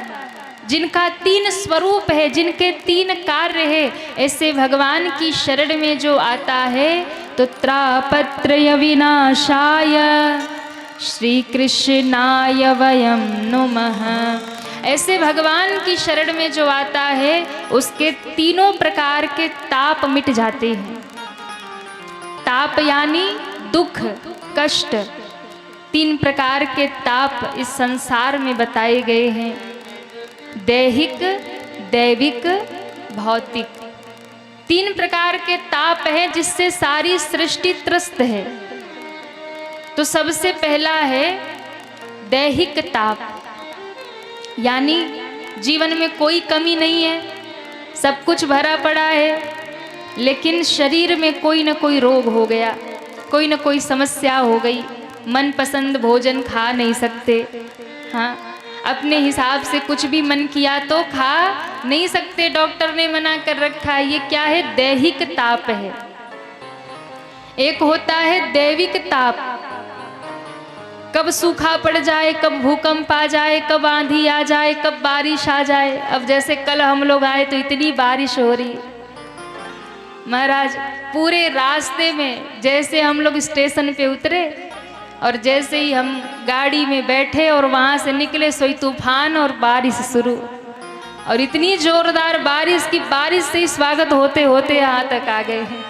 जिनका 3 स्वरूप है, जिनके 3 कार्य है, ऐसे भगवान की शरण में जो आता है तो त्रापत्रय विनाशाय श्री कृष्णाय वयं नुमः। ऐसे भगवान की शरण में जो आता है उसके तीनों प्रकार के ताप मिट जाते हैं। ताप यानी दुख, कष्ट। 3 प्रकार के ताप इस संसार में बताए गए हैं, दैहिक, दैविक, भौतिक। 3 प्रकार के ताप हैं जिससे सारी सृष्टि त्रस्त है। तो सबसे पहला है दैहिक ताप, यानी जीवन में कोई कमी नहीं है, सब कुछ भरा पड़ा है, लेकिन शरीर में कोई न कोई रोग हो गया, कोई न कोई समस्या हो गई, मनपसंद भोजन खा नहीं सकते। हाँ, अपने हिसाब से कुछ भी मन किया तो खा नहीं सकते, डॉक्टर ने मना कर रखा है। ये क्या है? दैहिक ताप है। एक होता है दैविक ताप, कब सूखा पड़ जाए, कब भूकंप आ जाए, कब आंधी आ जाए, कब बारिश आ जाए। अब जैसे कल हम लोग आए तो इतनी बारिश हो रही महाराज, पूरे रास्ते में जैसे हम लोग स्टेशन पे उतरे और जैसे ही हम गाड़ी में बैठे और वहाँ से निकले, सोई तूफान और बारिश शुरू, और इतनी जोरदार बारिश की बारिश से ही स्वागत होते होते यहाँ तक आ गए हैं।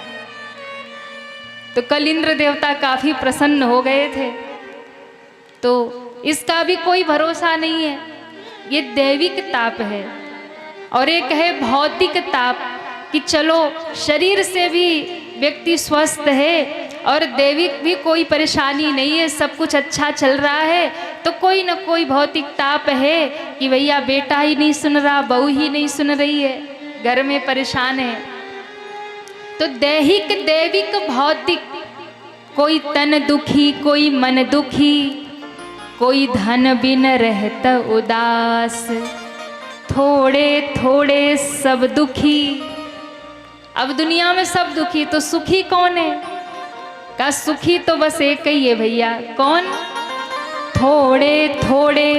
तो कल इंद्र देवता काफ़ी प्रसन्न हो गए थे। तो इसका भी कोई भरोसा नहीं है, ये दैविक ताप है। और एक है भौतिक ताप कि चलो शरीर से भी व्यक्ति स्वस्थ है और दैविक भी कोई परेशानी नहीं है, सब कुछ अच्छा चल रहा है, तो कोई न कोई भौतिक ताप है कि भैया बेटा ही नहीं सुन रहा, बहू ही नहीं सुन रही है, घर में परेशान है। तो दैहिक, दैविक, भौतिक, कोई तन दुखी, कोई मन दुखी, कोई धन बिन रहत उदास, थोड़े थोड़े सब दुखी। अब दुनिया में सब दुखी, तो सुखी कौन है? का सुखी तो बस एक ही है भैया, कौन? थोड़े थोड़े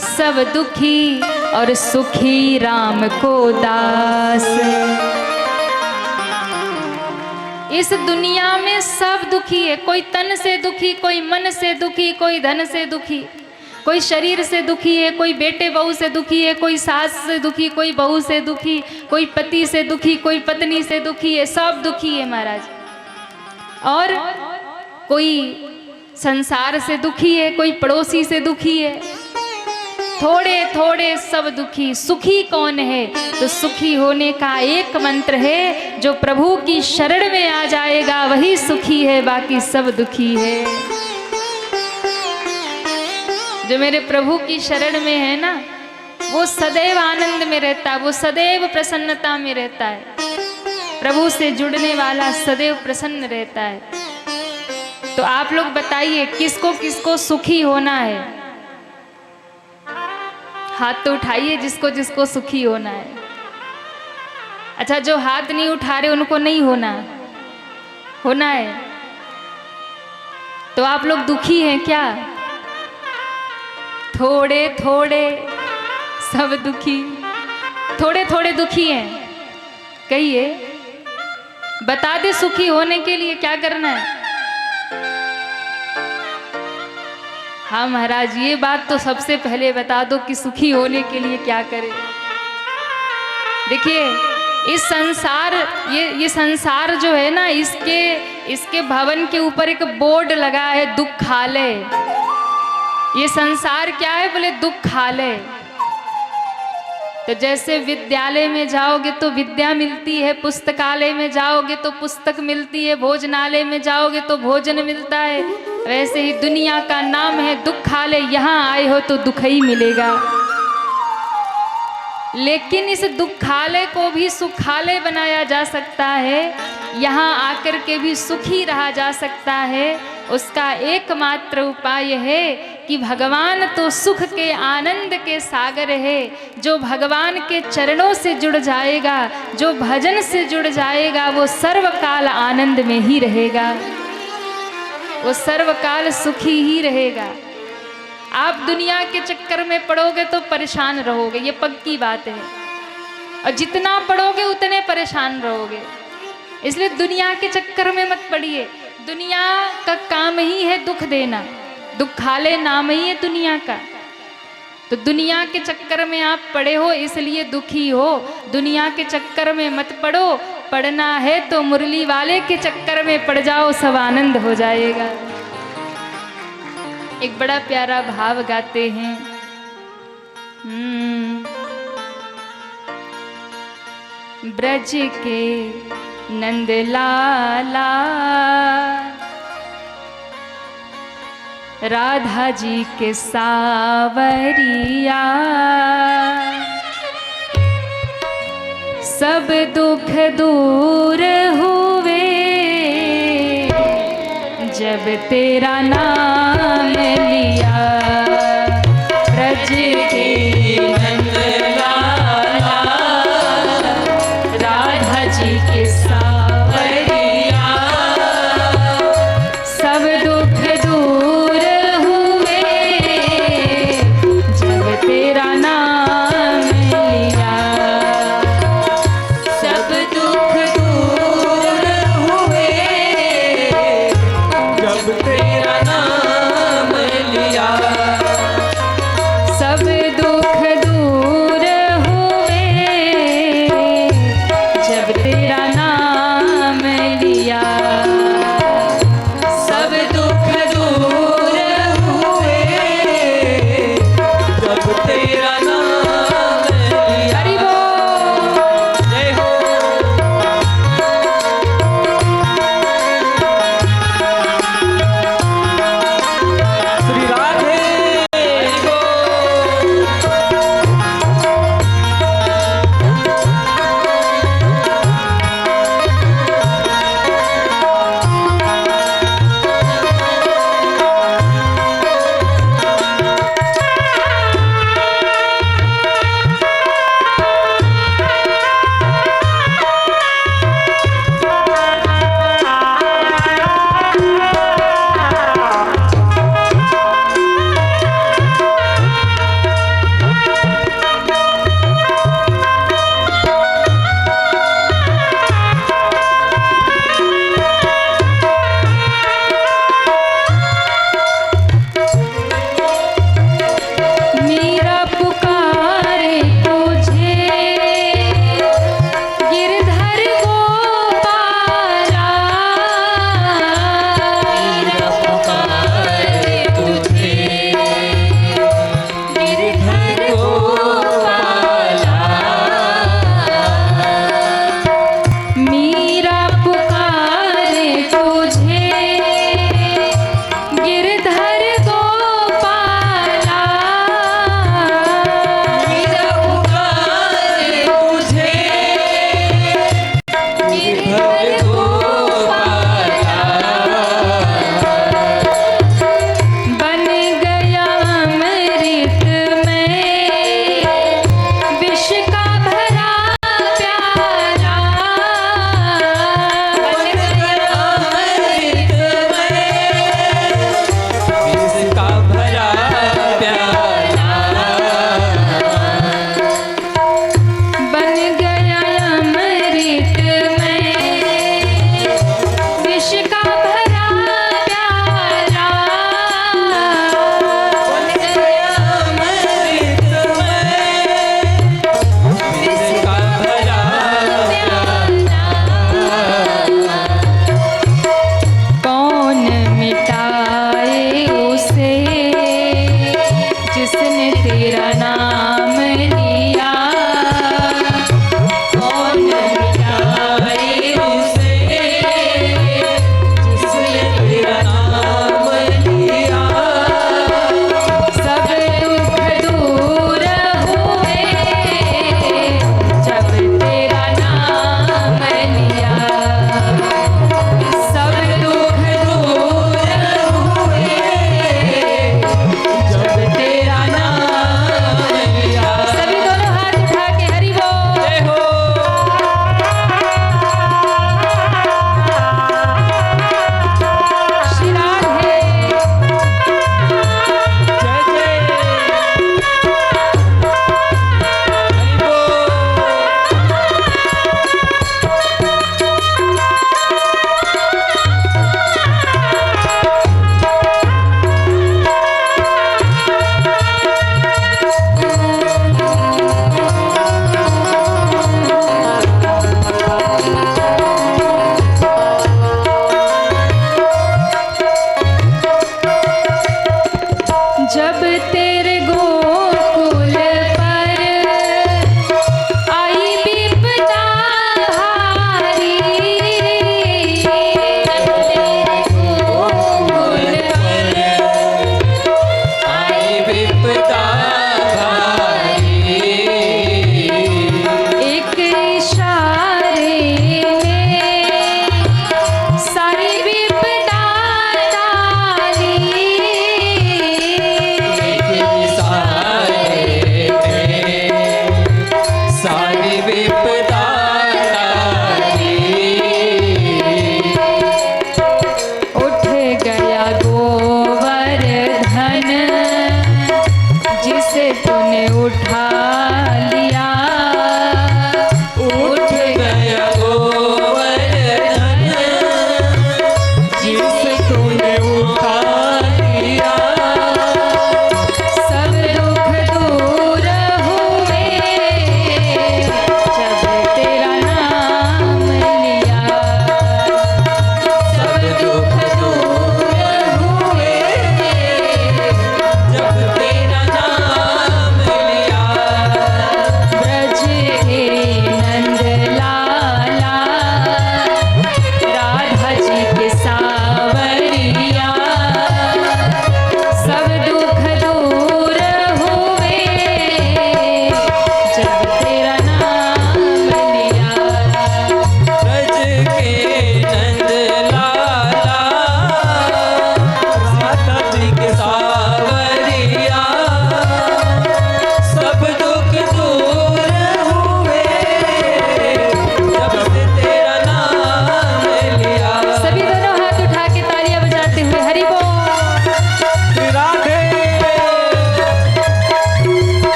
सब दुखी और सुखी राम को दास। इस दुनिया में सब दुखी है, कोई तन से दुखी, कोई मन से दुखी, कोई धन से दुखी, कोई शरीर से दुखी है, कोई बेटे बहू से दुखी है, कोई सास से दुखी, कोई बहू से दुखी, कोई पति से दुखी, कोई पत्नी से दुखी है, सब दुखी है महाराज। और कोई संसार से दुखी है, कोई पड़ोसी से दुखी है, थोड़े थोड़े सब दुखी। सुखी कौन है? तो सुखी होने का एक मंत्र है, जो प्रभु की शरण में आ जाएगा वही सुखी है, बाकी सब दुखी है। जो मेरे प्रभु की शरण में है ना, वो सदैव आनंद में रहता है, वो सदैव प्रसन्नता में रहता है। प्रभु से जुड़ने वाला सदैव प्रसन्न रहता है। तो आप लोग बताइए, किसको किसको सुखी होना है? हाथ तो उठाइए जिसको जिसको सुखी होना है। अच्छा, जो हाथ नहीं उठा रहे उनको नहीं होना है। तो आप लोग दुखी हैं क्या? थोड़े थोड़े सब दुखी, थोड़े थोड़े दुखी हैं, कहिए, बता दे सुखी होने के लिए क्या करना है। हाँ महाराज, ये बात तो सबसे पहले बता दो कि सुखी होने के लिए क्या करें। देखिए, इस संसार, ये संसार जो है ना, इसके भवन के ऊपर एक बोर्ड लगा है, दुखालय। ये संसार क्या है? बोले दुखालय। तो जैसे विद्यालय में जाओगे तो विद्या मिलती है, पुस्तकालय में जाओगे तो पुस्तक मिलती है, भोजनालय में जाओगे तो भोजन मिलता है, वैसे ही दुनिया का नाम है दुखालय। यहाँ आए हो तो दुख ही मिलेगा। लेकिन इस दुखालय को भी सुखालय बनाया जा सकता है, यहाँ आकर के भी सुखी रहा जा सकता है। उसका एकमात्र उपाय है कि भगवान तो सुख के आनंद के सागर है। जो भगवान के चरणों से जुड़ जाएगा, जो भजन से जुड़ जाएगा, वो सर्वकाल आनंद में ही रहेगा, वो सर्वकाल सुखी ही रहेगा। आप दुनिया के चक्कर में पड़ोगे तो परेशान रहोगे, ये पक्की बात है, और जितना पड़ोगे उतने परेशान रहोगे। इसलिए दुनिया के चक्कर में मत पड़िए। दुनिया का काम ही है दुख देना, दुखालय नाम ही है दुनिया का। तो दुनिया के चक्कर में आप पड़े हो इसलिए दुखी हो, दुनिया के चक्कर में मत पड़ो। पढ़ना है तो मुरली वाले के चक्कर में पड़ जाओ, सब आनंद हो जाएगा। एक बड़ा प्यारा भाव गाते हैं। ब्रज के नंद लाला राधा जी के सावरिया, सब दुख दूर हुए जब तेरा नाम लिया। ब्रज के नंद लाला राधा जी के सावरिया, सब दुख दूर हुए जब तेरा नाम लिया। सब दुख दूर हुए जब तेरा नाम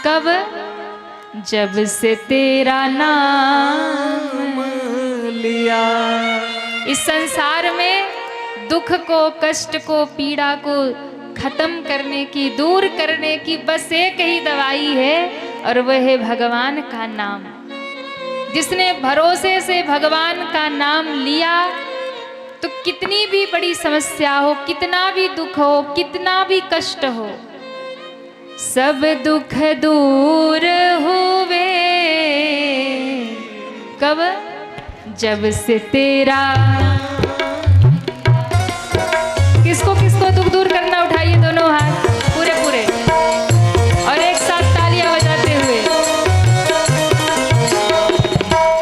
कब? जब से तेरा नाम लिया। इस संसार में दुख को, कष्ट को, पीड़ा को खत्म करने की, दूर करने की बस एक ही दवाई है और वह है भगवान का नाम। जिसने भरोसे से भगवान का नाम लिया तो कितनी भी बड़ी समस्या हो, कितना भी दुख हो, कितना भी कष्ट हो, सब दुख दूर हुए। कब? जब से तेरा। किसको किसको दुख दूर करना, उठाइए दोनों हाथ पूरे पूरे और एक साथ तालियां बजाते हुए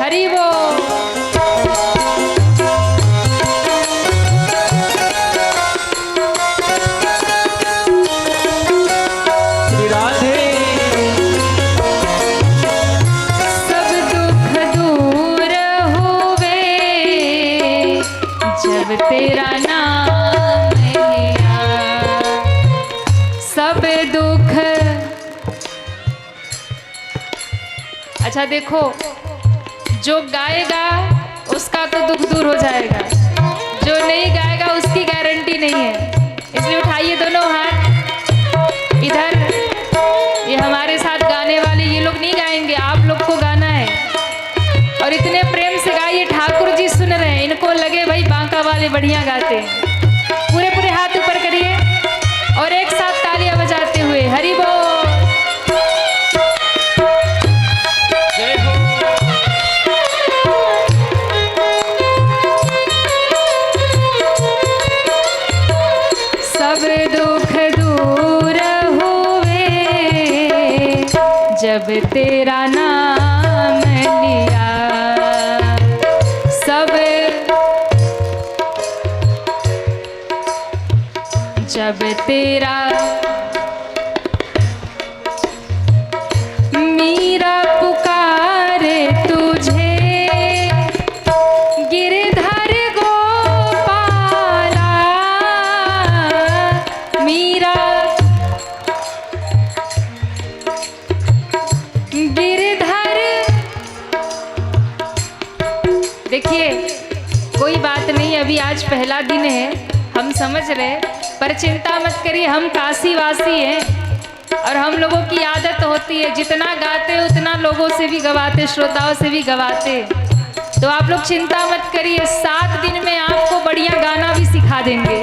हरि बोल। श्री राधे। सब दुख दूर हुए जब तेरा नाम लिया। सब दुख। अच्छा देखो, जो गाएगा उसका तो दुख दूर हो जाएगा, जो नहीं गाएगा उसकी गारंटी नहीं है। इसलिए उठाइए दोनों हाथ इधर। ये हमारे साथ गाने वाले ये लोग नहीं गाएंगे, आप लोग को गाना है और इतने प्रेम से गाइए। ठाकुर जी सुन रहे हैं, इनको लगे भाई बांका वाले बढ़िया गाते हैं। पूरे पूरे हाथ ऊपर करिए और एक साथ तालियां बजाते हुए हरि बोल। जय हो। सब दुख दूर हुए जब तेरा नाम लिया। सब जब तेरा। मीरा पुकारे तुझे गिरधर गोपाला। मीरा गिरधर। देखिए कोई बात नहीं, अभी आज पहला दिन है, हम समझ रहे, पर चिंता मत करिए, हम काशी वासी हैं और हम लोगों की आदत होती है जितना गाते उतना लोगों से भी गवाते, श्रोताओं से भी गवाते। तो आप लोग चिंता मत करिए, 7 दिन में आपको बढ़िया गाना भी सिखा देंगे।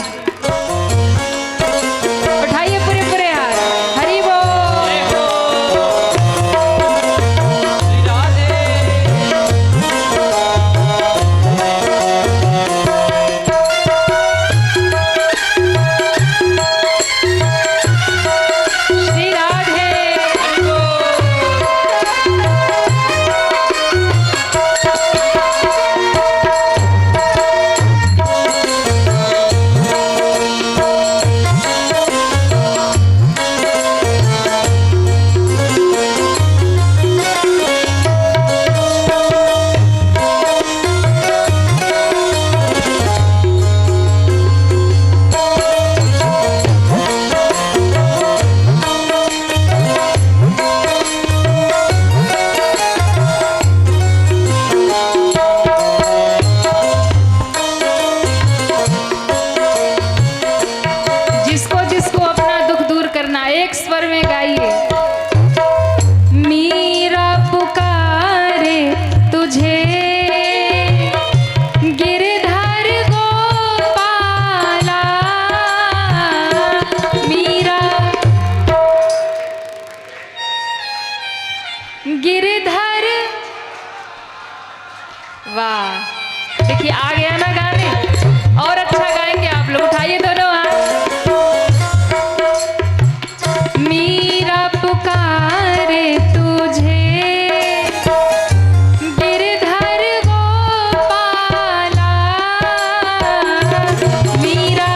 उठाइए पूरे पूरे हाथ हरि बोल। श्री राधे। श्री राधे। जिसको जिसको अपना दुख दूर करना, एक स्वर में गाइए। मीरा पुकारे तुझे गिरधर गोपाला। मीरा गिरधर। वाह, देखिए आ गया ना गाने, और अच्छा गाएंगे आप लोग। उठाइए दोनों हाथ। मीरा पुकारे तुझे गिरधर गोपाला। मीरा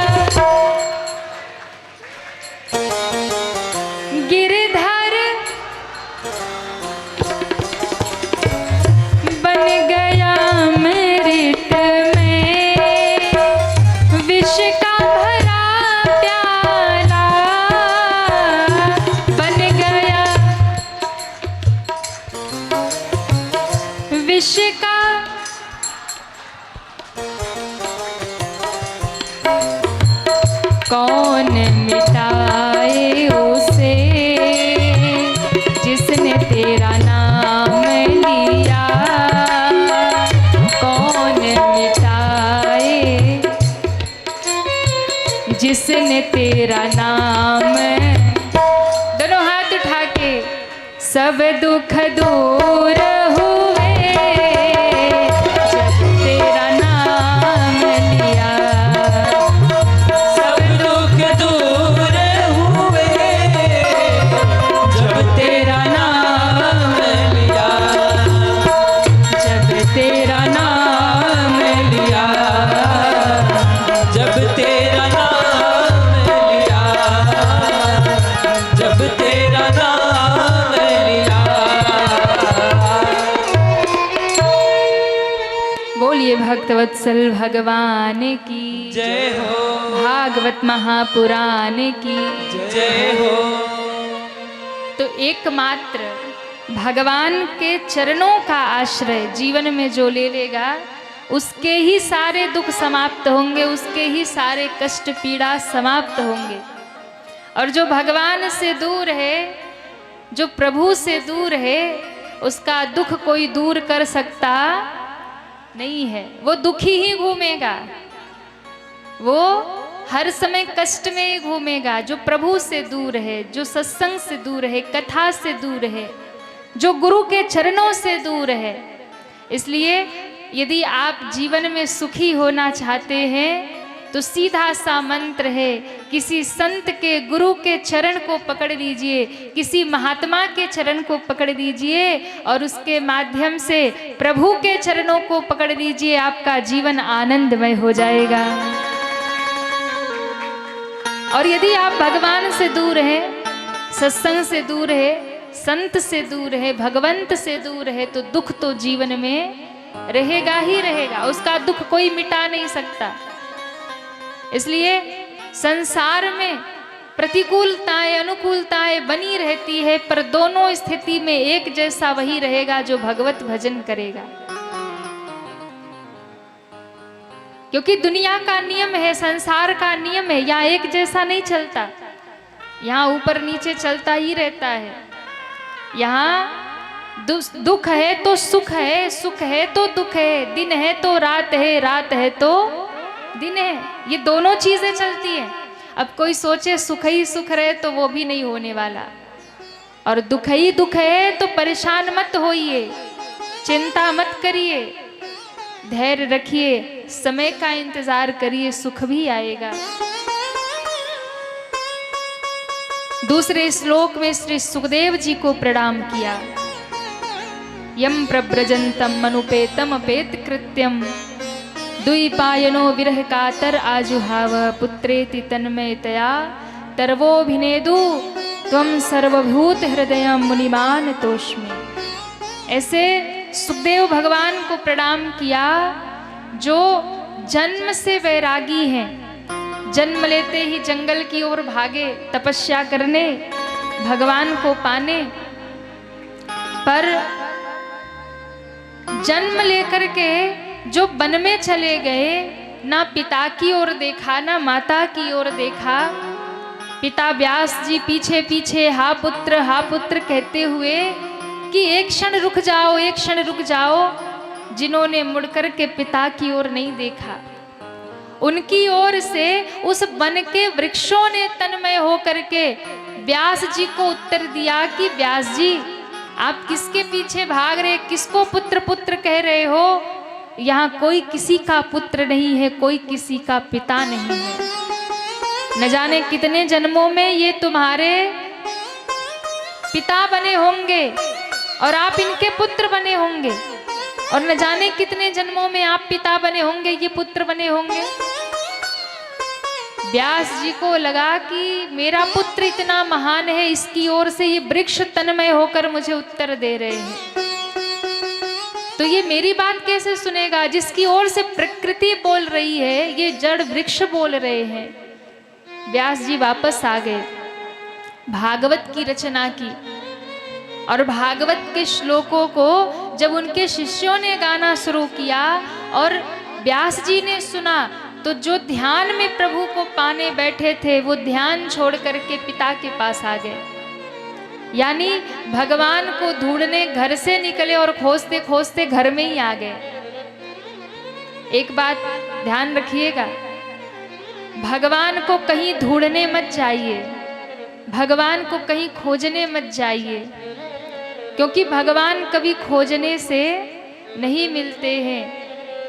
गिरधर बन गया अमृत में विष का विष का कौन मिटाए उसे जिसने तेरा नाम लिया, कौन मिटाए जिसने तेरा नाम। दोनों हाथ उठा के सब दुख दूर हुए जब तेरा नाम लिया, सब दुख दूर हुए जब तेरा नाम लिया, जब तेरा नाम लिया, जब तेरा नाम लिया, जब तेरा नाम लिया। बोलिए भक्तवत्सल भगवान की जय हो, भागवत महापुराण की जय हो। तो एकमात्र भगवान के चरणों का आश्रय जीवन में जो ले लेगा उसके ही सारे दुख समाप्त होंगे, उसके ही सारे कष्ट पीड़ा समाप्त होंगे। और जो भगवान से दूर है, जो प्रभु से दूर है, उसका दुख कोई दूर कर सकता नहीं है। वो दुखी ही घूमेगा, वो हर समय कष्ट में ही घूमेगा। जो प्रभु से दूर है, जो सत्संग से दूर है, कथा से दूर है, जो गुरु के चरणों से दूर है। इसलिए यदि आप जीवन में सुखी होना चाहते हैं तो सीधा सा मंत्र है, किसी संत के गुरु के चरण को पकड़ लीजिए, किसी महात्मा के चरण को पकड़ लीजिए और उसके माध्यम से प्रभु के चरणों को पकड़ लीजिए। आपका जीवन आनंदमय हो जाएगा। और यदि आप भगवान से दूर हैं, सत्संग से दूर है, संत से दूर है, भगवंत से दूर है, तो दुख तो जीवन में रहेगा ही रहेगा। उसका दुख कोई मिटा नहीं सकता। इसलिए संसार में प्रतिकूलताएं अनुकूलताएं बनी रहती है, पर दोनों स्थिति में एक जैसा वही रहेगा जो भगवत भजन करेगा। क्योंकि दुनिया का नियम है, संसार का नियम है, यहाँ एक जैसा नहीं चलता, यहाँ ऊपर नीचे चलता ही रहता है। यहाँ दुख है तो सुख है, सुख है तो दुख है, दिन है तो रात है, रात है तो दिन है। ये दोनों चीजें चलती हैं। अब कोई सोचे सुख ही सुख रहे तो वो भी नहीं होने वाला, और दुख ही दुख है तो परेशान मत होइए, चिंता मत करिए, धैर्य रखिए, समय का इंतजार करिए, सुख भी आएगा। दूसरे श्लोक में श्री सुखदेव जी को प्रणाम किया। यम प्रव्रजंतम मनुपेतम अपेत कृत्यम द्विपायनो विरह कातर आजुहाव पुत्रेति तन्मयतया तरवोभिनेदु त्वं सर्वभूत हृदय मुनिमान तोष्मे। ऐसे सुखदेव भगवान को प्रणाम किया जो जन्म से वैरागी हैं, जन्म लेते ही जंगल की ओर भागे तपस्या करने, भगवान को पाने, पर जन्म लेकर के जो वन में चले गए, ना पिता की ओर देखा ना माता की ओर देखा। पिता व्यास जी पीछे पीछे हा पुत्र कहते हुए कि एक क्षण रुक जाओ, एक क्षण रुक जाओ। जिन्होंने मुड़कर के पिता की ओर नहीं देखा, उनकी ओर से उस वन के वृक्षों ने तन्मय होकर के व्यास जी को उत्तर दिया कि व्यास जी आप किसके पीछे भाग रहे, किसको पुत्र पुत्र कह रहे हो? यहाँ कोई किसी का पुत्र नहीं है, कोई किसी का पिता नहीं है। न जाने कितने जन्मों में ये तुम्हारे पिता बने होंगे और आप इनके पुत्र बने होंगे, और न जाने कितने जन्मों में आप पिता बने होंगे, ये पुत्र बने होंगे। व्यास जी को लगा कि मेरा पुत्र इतना महान है, इसकी ओर से ये वृक्ष तन्मय होकर मुझे उत्तर दे रहे हैं, तो ये मेरी बात कैसे सुनेगा? जिसकी ओर से प्रकृति बोल रही है, ये जड़ वृक्ष बोल रहे हैं। व्यास जी वापस आ गए, भागवत की रचना की। और भागवत के श्लोकों को जब उनके शिष्यों ने गाना शुरू किया और व्यास जी ने सुना, तो जो ध्यान में प्रभु को पाने बैठे थे वो ध्यान छोड़ करके पिता के पास आ गए। यानी भगवान को ढूंढने घर से निकले और खोजते खोजते घर में ही आ गए। एक बात ध्यान रखिएगा, भगवान को कहीं ढूंढने मत जाइए, भगवान को कहीं खोजने मत जाइए, क्योंकि भगवान कभी खोजने से नहीं मिलते हैं।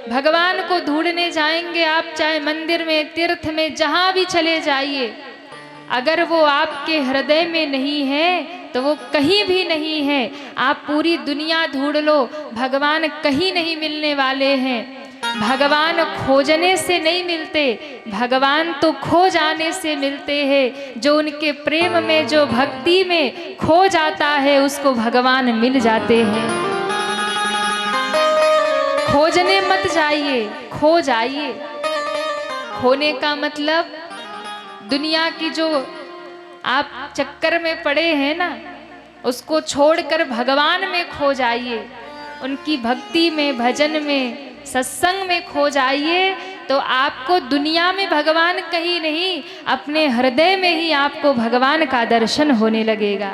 भगवान को ढूंढने जाएंगे आप, चाहे मंदिर में, तीर्थ में, जहां भी चले जाइए, अगर वो आपके हृदय में नहीं है तो वो कहीं भी नहीं है। आप पूरी दुनिया ढूंढ लो, भगवान कहीं नहीं मिलने वाले हैं। भगवान खोजने से नहीं मिलते, भगवान तो खो जाने से मिलते हैं। जो उनके प्रेम में, जो भक्ति में खो जाता है, उसको भगवान मिल जाते हैं। खोजने मत जाइए, खो जाइए। खोने का मतलब दुनिया की जो आप चक्कर में पड़े हैं ना, उसको छोड़कर भगवान में खो जाइए। उनकी भक्ति में, भजन में, सत्संग में खो जाइए, तो आपको दुनिया में भगवान कहीं नहीं, अपने हृदय में ही आपको भगवान का दर्शन होने लगेगा।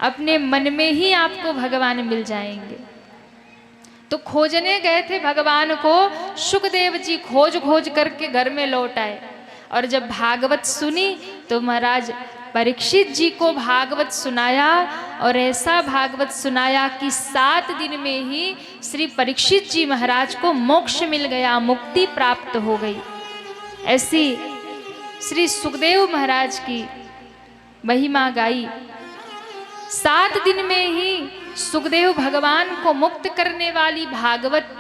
अपने मन में ही आपको भगवान मिल जाएंगे। तो खोजने गए थे भगवान को, सुखदेव जी खोज खोज करके घर में लौट आए। और जब भागवत सुनी तो महाराज परीक्षित जी को भागवत सुनाया, और ऐसा भागवत सुनाया कि 7 दिन में ही श्री परीक्षित जी महाराज को मोक्ष मिल गया, मुक्ति प्राप्त हो गई। ऐसी श्री सुखदेव महाराज की महिमा गाई। 7 दिन में ही सुखदेव भगवान को मुक्त करने वाली भागवत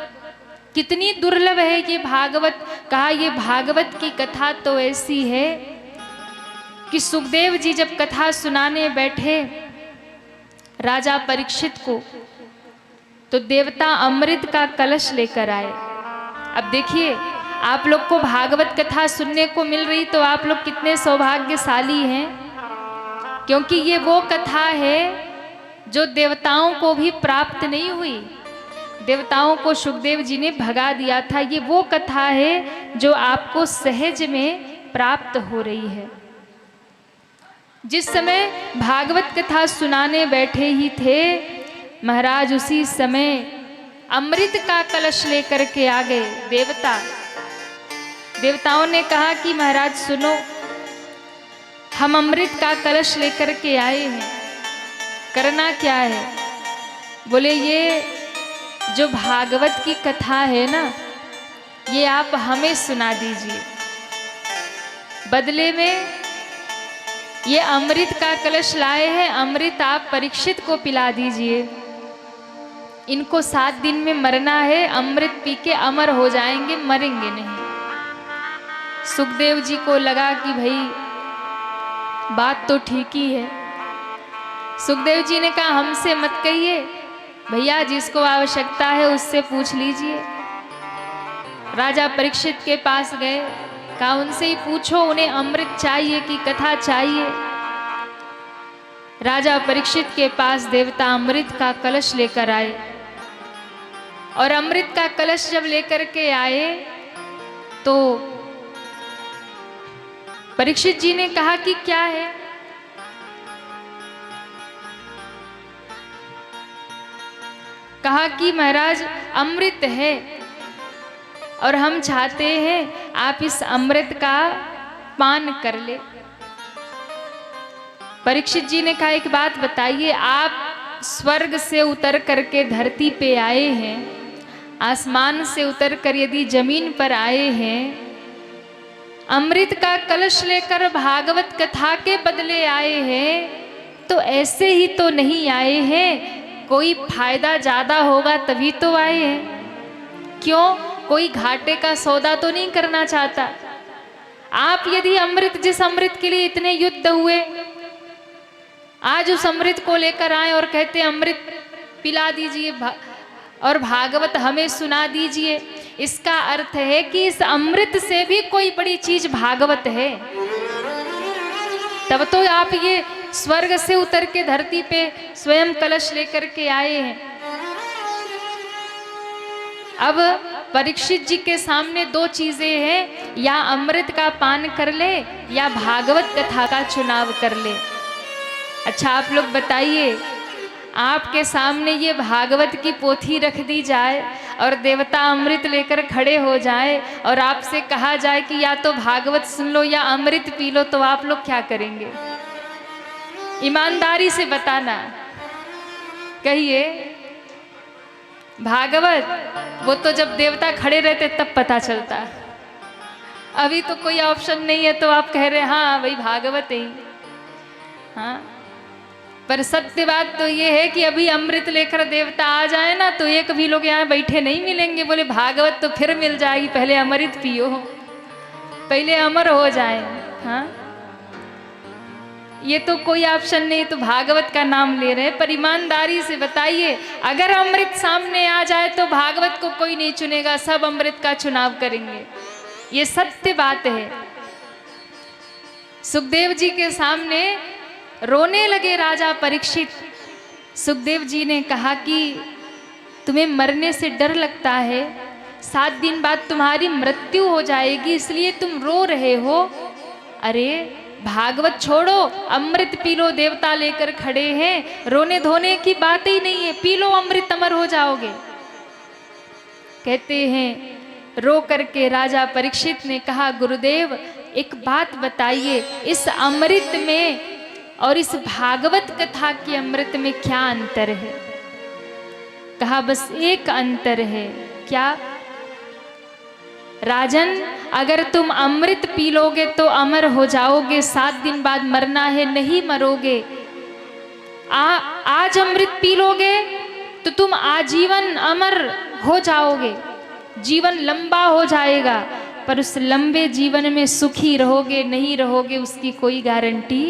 कितनी दुर्लभ है ये भागवत। कहा ये भागवत की कथा तो ऐसी है कि सुखदेव जी जब कथा सुनाने बैठे राजा परीक्षित को, तो देवता अमृत का कलश लेकर आए। अब देखिए, आप लोग को भागवत कथा सुनने को मिल रही तो आप लोग कितने सौभाग्यशाली हैं, क्योंकि ये वो कथा है जो देवताओं को भी प्राप्त नहीं हुई। देवताओं को सुखदेव जी ने भगा दिया था। ये वो कथा है जो आपको सहज में प्राप्त हो रही है। जिस समय भागवत कथा सुनाने बैठे ही थे, महाराज उसी समय अमृत का कलश लेकर के आ गए देवता। देवताओं ने कहा कि महाराज सुनो, हम अमृत का कलश लेकर के आए हैं, करना क्या है? बोले ये जो भागवत की कथा है ना, ये आप हमें सुना दीजिए। बदले में ये अमृत का कलश लाए हैं, अमृत आप परीक्षित को पिला दीजिए। इनको 7 दिन में मरना है, अमृत पी के अमर हो जाएंगे, मरेंगे नहीं। सुखदेव जी को लगा कि भाई बात तो ठीक ही है। सुखदेव जी ने कहा हमसे मत कहिए भैया, जिसको आवश्यकता है उससे पूछ लीजिए। राजा परीक्षित के पास गए, कहा उनसे ही पूछो, उन्हें अमृत चाहिए कि कथा चाहिए। राजा परीक्षित के पास देवता अमृत का कलश लेकर आए, और अमृत का कलश जब लेकर के आए तो परीक्षित जी ने कहा कि क्या है? कहा कि महाराज अमृत है और हम चाहते हैं आप इस अमृत का पान कर ले। परीक्षित जी ने कहा एक बात बताइए, आप स्वर्ग से उतर करके धरती पे आए हैं, आसमान से उतर कर यदि जमीन पर आए हैं, अमृत का कलश लेकर भागवत कथा के बदले आए हैं, तो ऐसे ही तो नहीं आए हैं, कोई फायदा ज्यादा होगा तभी तो आए हैं। क्यों? कोई घाटे का सौदा तो नहीं करना चाहता। आप यदि अमृत, जिस अमृत के लिए इतने युद्ध हुए, आज उस अमृत को लेकर आए और कहते अमृत पिला दीजिए और भागवत हमें सुना दीजिए, इसका अर्थ है कि इस अमृत से भी कोई बड़ी चीज भागवत है। तब तो आप ये स्वर्ग से उतर के धरती पे स्वयं कलश लेकर के आए हैं। अब परीक्षित जी के सामने दो चीजें हैं, या अमृत का पान कर ले या भागवत कथा का चुनाव कर ले। अच्छा आप लोग बताइए, आपके सामने ये भागवत की पोथी रख दी जाए और देवता अमृत लेकर खड़े हो जाए और आपसे कहा जाए कि या तो भागवत सुन लो या अमृत पी लो, तो आप लोग क्या करेंगे? ईमानदारी से बताना, कहिए। भागवत वो तो जब देवता खड़े रहते तब पता चलता, अभी तो कोई ऑप्शन नहीं है तो आप कह रहे हैं हाँ भाई भागवत ही। हाँ, पर सत्य बात तो ये है कि अभी अमृत लेकर देवता आ जाए ना तो एक भी लोग यहाँ बैठे नहीं मिलेंगे। बोले भागवत तो फिर मिल जाएगी, पहले अमृत पियो, पहले अमर हो जाए। हाँ, ये तो कोई ऑप्शन नहीं, तो भागवत का नाम ले रहे हैं। पर ईमानदारी से बताइए, अगर अमृत सामने आ जाए तो भागवत को कोई नहीं चुनेगा, सब अमृत का चुनाव करेंगे। ये सत्य बात है। सुखदेव जी के सामने रोने लगे राजा परीक्षित। सुखदेव जी ने कहा कि तुम्हें मरने से डर लगता है, 7 दिन बाद तुम्हारी मृत्यु हो जाएगी, इसलिए तुम रो रहे हो। अरे भागवत छोड़ो, अमृत पी लो, देवता लेकर खड़े हैं, रोने धोने की बात ही नहीं है, पी लो अमृत, अमर हो जाओगे। कहते हैं रो करके राजा परीक्षित ने कहा, गुरुदेव एक बात बताइए, इस अमृत में और इस भागवत कथा के अमृत में क्या अंतर है? कहा बस एक अंतर है। क्या? राजन, अगर तुम अमृत पी लोगे तो अमर हो जाओगे, 7 दिन बाद मरना है, नहीं मरोगे। आज अमृत पी लोगे तो तुम आजीवन अमर हो जाओगे, जीवन लंबा हो जाएगा, पर उस लंबे जीवन में सुखी रहोगे नहीं रहोगे उसकी कोई गारंटी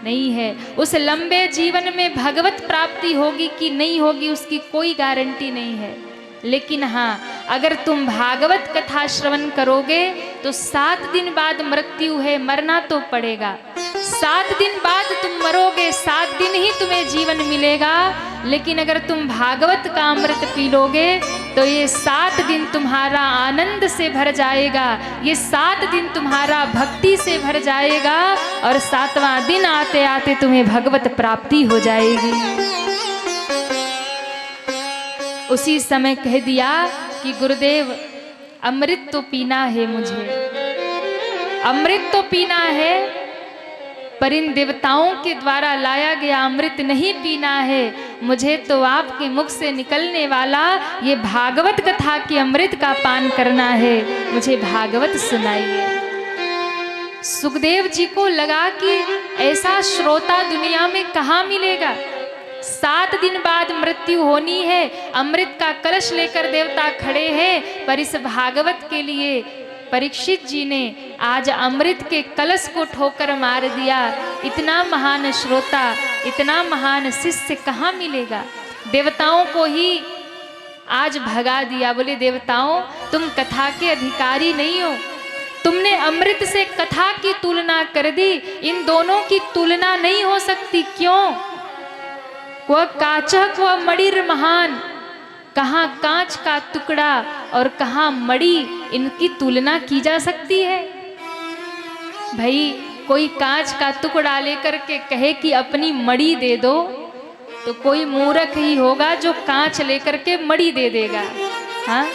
नहीं है। उस लंबे जीवन में भगवत प्राप्ति होगी कि नहीं होगी उसकी कोई गारंटी नहीं है। लेकिन हाँ, अगर तुम भागवत कथा श्रवण करोगे तो 7 दिन बाद मृत्यु है, मरना तो पड़ेगा। 7 दिन बाद तुम मरोगे, 7 दिन ही तुम्हें जीवन मिलेगा। लेकिन अगर तुम भागवत का अमृत पी लोगे तो ये 7 दिन तुम्हारा आनंद से भर जाएगा, ये 7 दिन तुम्हारा भक्ति से भर जाएगा, और 7वां दिन आते आते तुम्हें भगवत प्राप्ति हो जाएगी। उसी समय कह दिया कि गुरुदेव अमृत तो पीना है, मुझे अमृत तो पीना है, पर इन देवताओं के द्वारा लाया गया अमृत नहीं पीना है। मुझे तो आपके मुख से निकलने वाला ये भागवत कथा के अमृत का पान करना है, मुझे भागवत सुनाइए। सुखदेव जी को लगा कि ऐसा श्रोता दुनिया में कहाँ मिलेगा। 7 दिन बाद मृत्यु होनी है, अमृत का कलश लेकर देवता खड़े हैं, पर इस भागवत के लिए परीक्षित जी ने आज अमृत के कलश को ठोकर मार दिया। इतना महान श्रोता, इतना महान शिष्य कहाँ मिलेगा। देवताओं को ही आज भगा दिया। बोले देवताओं, तुम कथा के अधिकारी नहीं हो, तुमने अमृत से कथा की तुलना कर दी, इन दोनों की तुलना नहीं हो सकती। क्यों? वह काचक व मणिर महान, कहाँ कांच का टुकड़ा और कहाँ मणि, इनकी तुलना की जा सकती है? भाई कोई कांच का टुकड़ा लेकर के कहे कि अपनी मणि दे दो, तो कोई मूर्ख ही होगा जो कांच लेकर के मणि दे देगा। हाँ,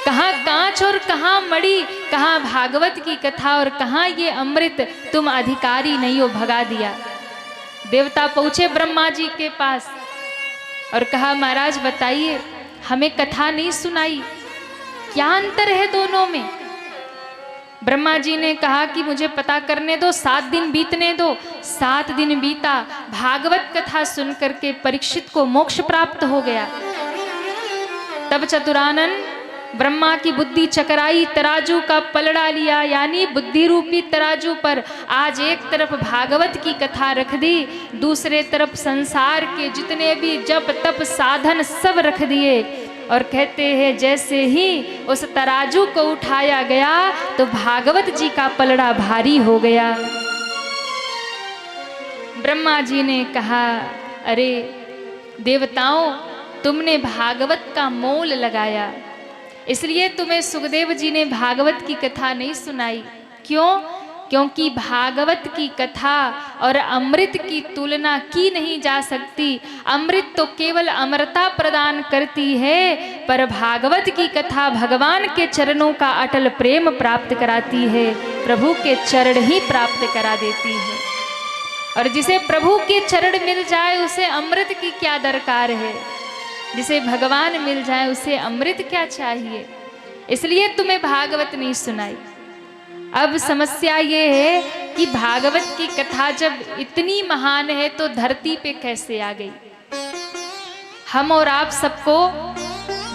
कहाँ कांच और कहाँ मणि, कहाँ भागवत की कथा और कहाँ ये अमृत, तुम अधिकारी नहीं हो, भगा दिया। देवता पहुँचे ब्रह्मा जी के पास और कहा महाराज बताइए, हमें कथा नहीं सुनाई, क्या अंतर है दोनों में? ब्रह्मा जी ने कहा कि मुझे पता करने दो, 7 दिन बीतने दो। 7 दिन बीता, भागवत कथा सुन करके परीक्षित को मोक्ष प्राप्त हो गया। तब चतुरानन ब्रह्मा की बुद्धि चकराई, तराजू का पलड़ा लिया, यानी बुद्धि रूपी तराजू पर आज एक तरफ भागवत की कथा रख दी, दूसरे तरफ संसार के जितने भी जप तप साधन सब रख दिए। और कहते हैं जैसे ही उस तराजू को उठाया गया तो भागवत जी का पलड़ा भारी हो गया। ब्रह्मा जी ने कहा, अरे देवताओं, तुमने भागवत का मोल लगाया, इसलिए तुम्हें सुखदेव जी ने भागवत की कथा नहीं सुनाई। क्यों? क्योंकि भागवत की कथा और अमृत की तुलना की नहीं जा सकती। अमृत तो केवल अमरता प्रदान करती है, पर भागवत की कथा भगवान के चरणों का अटल प्रेम प्राप्त कराती है, प्रभु के चरण ही प्राप्त करा देती है। और जिसे प्रभु के चरण मिल जाए उसे अमृत की क्या दरकार है, जिसे भगवान मिल जाए उसे अमृत क्या चाहिए। इसलिए तुम्हें भागवत नहीं सुनाई। अब समस्या ये है कि भागवत की कथा जब इतनी महान है तो धरती पे कैसे आ गई। हम और आप सबको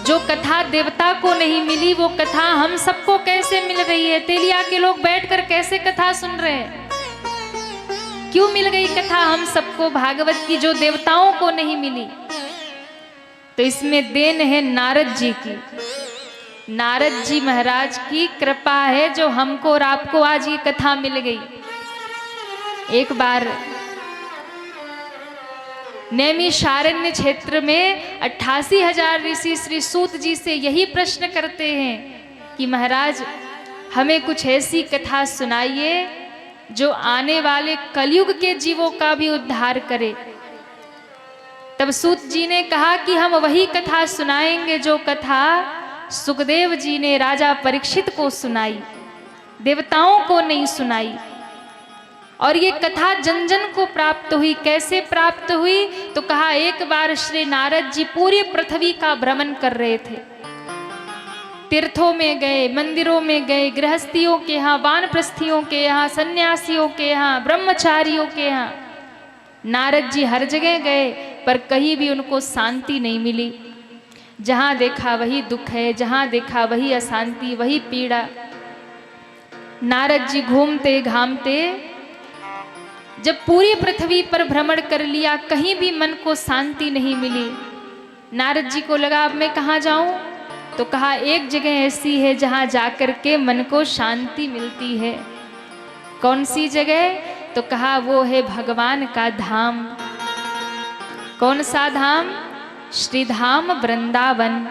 जो कथा देवता को नहीं मिली वो कथा हम सबको कैसे मिल रही है। तेलिया के लोग बैठकर कैसे कथा सुन रहे हैं, क्यों मिल गई कथा हम सबको भागवत की जो देवताओं को नहीं मिली। तो इसमें देन है नारद जी की। नारद जी महाराज की कृपा है जो हमको और आपको आज ये कथा मिल गई। एक बार नैमिषारण्य क्षेत्र में 88,000 ऋषि श्री सूत जी से यही प्रश्न करते हैं कि महाराज हमें कुछ ऐसी कथा सुनाइए जो आने वाले कलयुग के जीवों का भी उद्धार करे। तब सूत जी ने कहा कि हम वही कथा सुनाएंगे जो कथा सुखदेव जी ने राजा परीक्षित को सुनाई, देवताओं को नहीं सुनाई। और ये कथा जन जन को प्राप्त हुई। कैसे प्राप्त हुई? तो कहा एक बार श्री नारद जी पूरी पृथ्वी का भ्रमण कर रहे थे, तीर्थों में गए, मंदिरों में गए, गृहस्थियों के यहाँ, वानप्रस्थियों के यहाँ, सन्यासियों के यहाँ, ब्रह्मचारियों के यहाँ। नारद जी हर जगह गए पर कहीं भी उनको शांति नहीं मिली। जहाँ देखा वही दुख है, जहाँ देखा वही अशांति, वही पीड़ा। नारद जी घूमते घामते जब पूरी पृथ्वी पर भ्रमण कर लिया, कहीं भी मन को शांति नहीं मिली। नारद जी को लगा अब मैं कहाँ जाऊं? तो कहा एक जगह ऐसी है जहाँ जाकर के मन को शांति मिलती है। कौन सी जगह? तो कहा वो है भगवान का धाम। कौन सा धाम? श्रीधाम वृंदावन।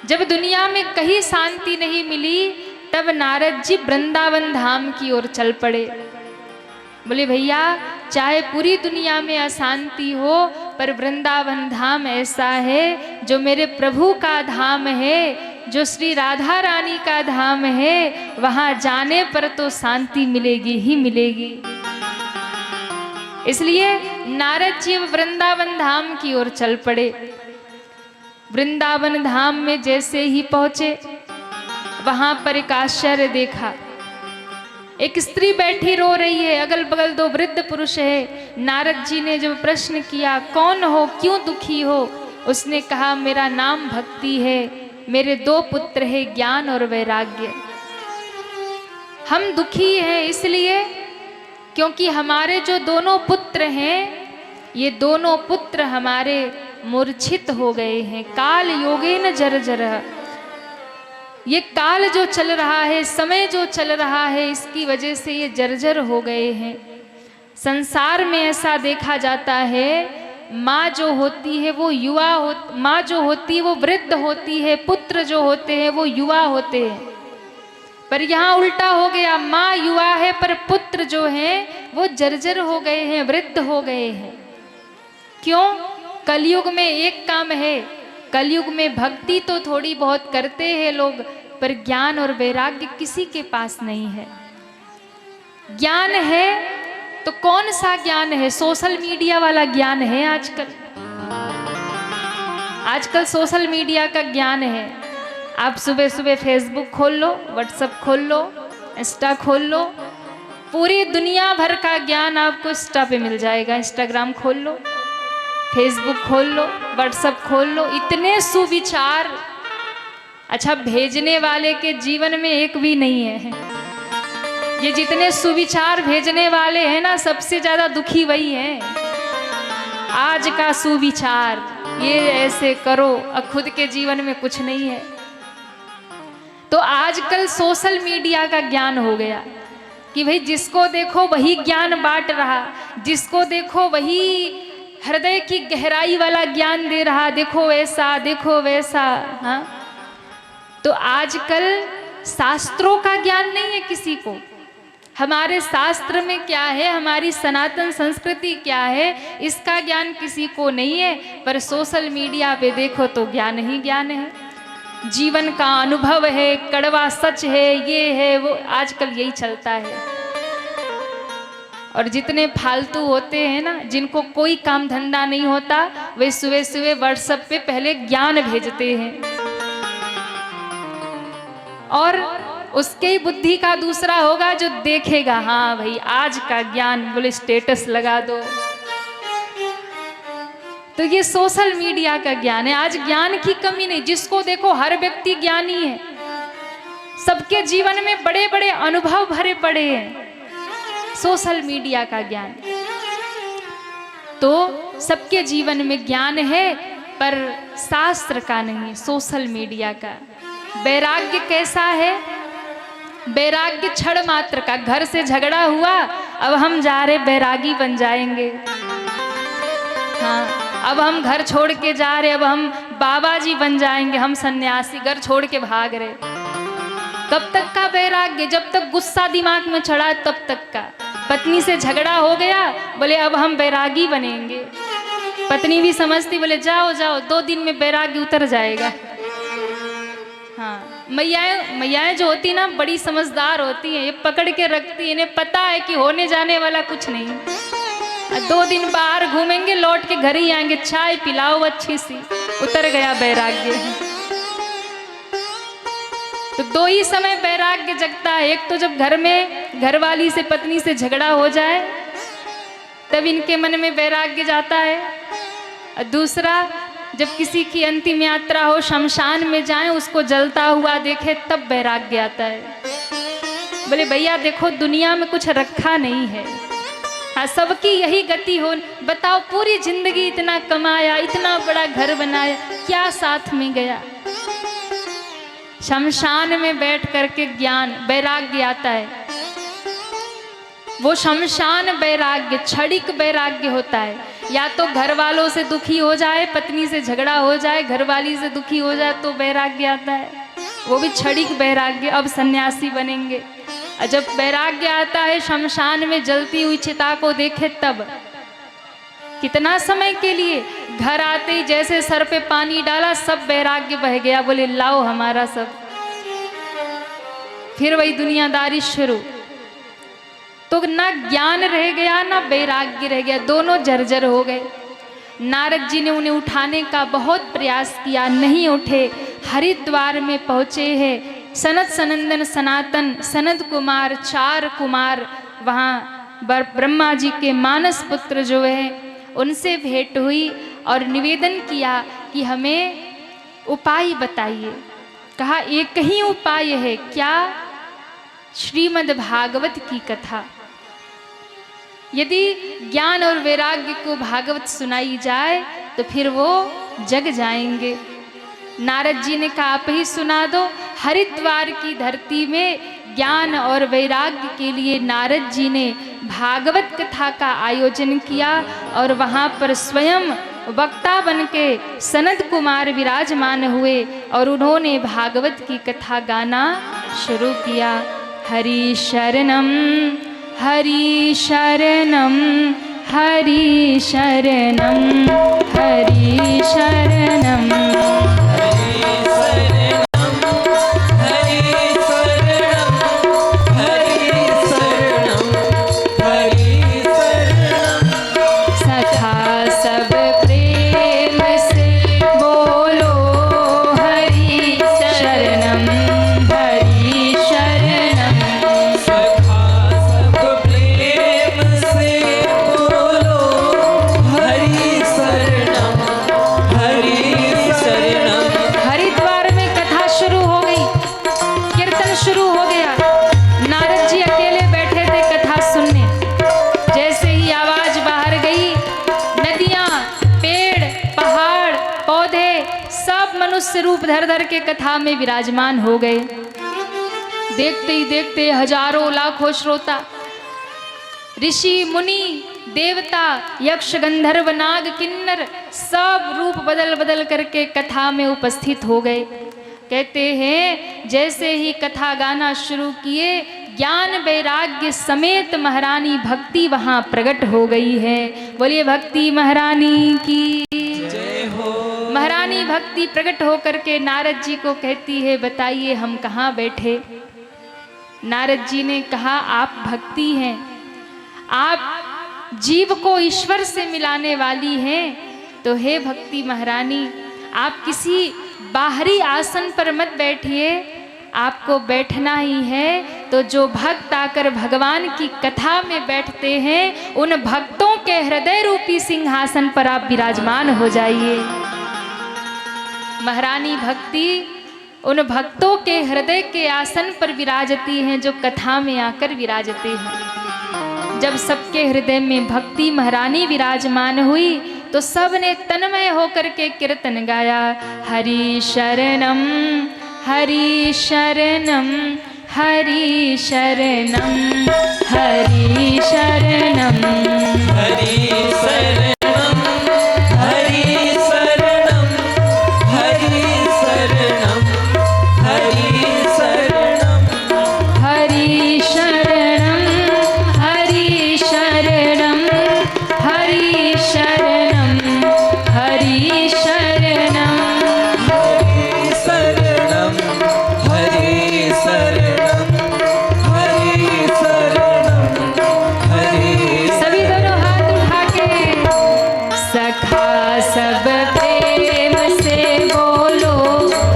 जब दुनिया में कहीं शांति नहीं मिली तब नारद जी वृंदावन धाम की ओर चल पड़े। बोले भैया चाहे पूरी दुनिया में अशांति हो पर वृंदावन धाम ऐसा है जो मेरे प्रभु का धाम है, जो श्री राधा रानी का धाम है, वहां जाने पर तो शांति मिलेगी ही मिलेगी। इसलिए नारद जी वृंदावन धाम की ओर चल पड़े। वृंदावन धाम में जैसे ही पहुंचे वहां पर एक आश्चर्य देखा। एक स्त्री बैठी रो रही है, अगल बगल दो वृद्ध पुरुष है। नारद जी ने जब प्रश्न किया कौन हो, क्यों दुखी हो, उसने कहा मेरा नाम भक्ति है, मेरे 2 पुत्र है ज्ञान और वैराग्य। हम दुखी हैं इसलिए क्योंकि हमारे जो दोनों पुत्र हैं ये दोनों पुत्र हमारे मूर्छित हो गए हैं। काल योगेन जर्जर। ये काल जो चल रहा है, समय जो चल रहा है, इसकी वजह से ये जर्जर हो गए हैं। संसार में ऐसा देखा जाता है माँ जो होती है वो माँ जो होती है वो वृद्ध होती है, पुत्र जो होते हैं वो युवा होते हैं। पर यहाँ उल्टा हो गया, माँ युवा है पर पुत्र जो हैं वो जर्जर हो गए हैं, वृद्ध हो गए हैं। क्यों? कलयुग में एक काम है, कलयुग में भक्ति तो थोड़ी बहुत करते हैं लोग पर ज्ञान और वैराग्य किसी के पास नहीं है। ज्ञान है तो कौन सा ज्ञान है? सोशल मीडिया वाला ज्ञान है आजकल सोशल मीडिया का ज्ञान है। आप सुबह सुबह फेसबुक खोल लो, व्हाट्सएप खोल लो, इंस्टा खोल लो, पूरी दुनिया भर का ज्ञान आपको इंस्टा पे मिल जाएगा। इंस्टाग्राम खोल लो, फेसबुक खोल लो, व्हाट्सएप खोल लो, इतने सुविचार। अच्छा, भेजने वाले के जीवन में एक भी नहीं है। ये जितने सुविचार भेजने वाले हैं ना, सबसे ज्यादा दुखी वही है। आज का सुविचार ये ऐसे करो और खुद के जीवन में कुछ नहीं है। तो आजकल सोशल मीडिया का ज्ञान हो गया। कि भाई जिसको देखो वही ज्ञान बांट रहा, जिसको देखो वही हृदय की गहराई वाला ज्ञान दे रहा, देखो ऐसा देखो वैसा। हाँ, तो आजकल शास्त्रों का ज्ञान नहीं है किसी को। हमारे शास्त्र में क्या है, हमारी सनातन संस्कृति क्या है, इसका ज्ञान किसी को नहीं है। पर सोशल मीडिया पे देखो तो ज्ञान ही ज्ञान है, जीवन का अनुभव है, कड़वा सच है, ये है वो, आजकल यही चलता है। और जितने फालतू होते हैं ना, जिनको कोई काम धंधा नहीं होता, वे सुबह सुबह व्हाट्सएप पे पहले ज्ञान भेजते हैं और उसके ही बुद्धि का दूसरा होगा जो देखेगा, हाँ भाई आज का ज्ञान, बोले स्टेटस लगा दो। तो ये सोशल मीडिया का ज्ञान है। आज ज्ञान की कमी नहीं, जिसको देखो हर व्यक्ति ज्ञानी है, सबके जीवन में बड़े बड़े अनुभव भरे पड़े हैं। सोशल मीडिया का ज्ञान, तो सबके जीवन में ज्ञान है पर शास्त्र का नहीं, सोशल मीडिया का। वैराग्य कैसा है? वैराग्य क्षण मात्र का। घर से झगड़ा हुआ, अब हम जा रहे बैरागी बन जाएंगे। हाँ, अब हम घर छोड़ के जा रहे, अब हम बाबा जी बन जाएंगे, हम सन्यासी, घर छोड़ के भाग रहे। कब तक का वैराग्य? जब तक गुस्सा दिमाग में चढ़ा तब तक का। पत्नी से झगड़ा हो गया, बोले अब हम बैरागी बनेंगे। पत्नी भी समझती, बोले जाओ जाओ, 2 दिन में बैराग्य उतर जाएगा। हाँ, मैयाएं जो होती ना, बड़ी समझदार होती हैं, ये पकड़ के रखती है, इन्हें पता है कि होने जाने वाला कुछ नहीं। 2 दिन बाहर घूमेंगे, लौट के घर ही आएंगे, चाय पिलाओ अच्छी सी, उतर गया वैराग्य। तो 2 ही समय वैराग्य जगता है। एक तो जब घर में घरवाली से, पत्नी से झगड़ा हो जाए, तब इनके मन में वैराग्य जाता है। और दूसरा, जब किसी की अंतिम यात्रा हो, शमशान में जाएं, उसको जलता हुआ देखे, तब वैराग्य आता है। बोले भैया देखो, दुनिया में कुछ रखा नहीं है। हाँ, सबकी यही गति हो। बताओ, पूरी जिंदगी इतना कमाया, इतना बड़ा घर बनाया, क्या साथ में गया? शमशान में बैठ करके ज्ञान, वैराग्य आता है। वो शमशान वैराग्य, क्षणिक वैराग्य होता है। या तो घर वालों से दुखी हो जाए, पत्नी से झगड़ा हो जाए, घरवाली से दुखी हो जाए, तो वैराग्य आता है, वो भी क्षणिक वैराग्य, अब सन्यासी बनेंगे। और जब वैराग्य आता है, शमशान में जलती हुई चिता को देखे, तब कितना समय के लिए, घर आते ही जैसे सर पे पानी डाला, सब वैराग्य बह गया, बोले लाओ हमारा सब। फिर वही दुनियादारी शुरू। तो ना ज्ञान रह गया, ना वैराग्य रह गया, दोनों जर्जर हो गए। नारद जी ने उन्हें उठाने का बहुत प्रयास किया, नहीं उठे। हरिद्वार में पहुँचे हैं। सनत सनंदन सनातन सनत कुमार, 4 कुमार वहाँ ब्रह्मा जी के मानस पुत्र जो है, उनसे भेंट हुई और निवेदन किया कि हमें उपाय बताइए। कहा एक ही उपाय है, क्या? श्रीमद् भागवत की कथा। यदि ज्ञान और वैराग्य को भागवत सुनाई जाए तो फिर वो जग जाएंगे। नारद जी ने कहा आप ही सुना दो। हरिद्वार की धरती में ज्ञान और वैराग्य के लिए नारद जी ने भागवत कथा का आयोजन किया और वहाँ पर स्वयं वक्ता बन के सनत कुमार विराजमान हुए और उन्होंने भागवत की कथा गाना शुरू किया। हरि शरणम हरि शरणम हरि शरणम हरि शरणम रूप धर धर के कथा में विराजमान हो गए। देखते ही देखते हजारों लाखों श्रोता, ऋषि मुनि, देवता, यक्ष, गंधर्व, नाग, किन्नर सब रूप बदल बदल करके कथा में उपस्थित हो गए। कहते हैं जैसे ही कथा गाना शुरू किए, ज्ञान वैराग्य समेत महारानी भक्ति वहां प्रकट हो गई है। बोलिए भक्ति महारानी की जय हो। महारानी भक्ति प्रकट होकर के नारद जी को कहती है, बताइए हम कहाँ बैठे। नारद जी ने कहा, आप भक्ति हैं, आप जीव को ईश्वर से मिलाने वाली हैं, तो हे भक्ति महारानी, आप किसी बाहरी आसन पर मत बैठिए, आपको बैठना ही है तो जो भक्त आकर भगवान की कथा में बैठते हैं, उन भक्तों के हृदय रूपी सिंहासन पर आप विराजमान हो जाइए। महारानी भक्ति उन भक्तों के हृदय के आसन पर विराजती हैं जो कथा में आकर विराजते हैं। जब सबके हृदय में भक्ति महारानी विराजमान हुई तो सबने तन्मय होकर के कीर्तन गाया, हरि शरणम हरि शरणम हरि शरणम हरि शरणम हरि शरणम हरि शरणम हरि शरणम हरि शरणम हरि शरणम हरि शरणम हरि शरणम हरि शरणम हरि शरणम हरि शरणम हरि। सभी दोनों हाथ उठा के सखा सब प्रेम से बोलो,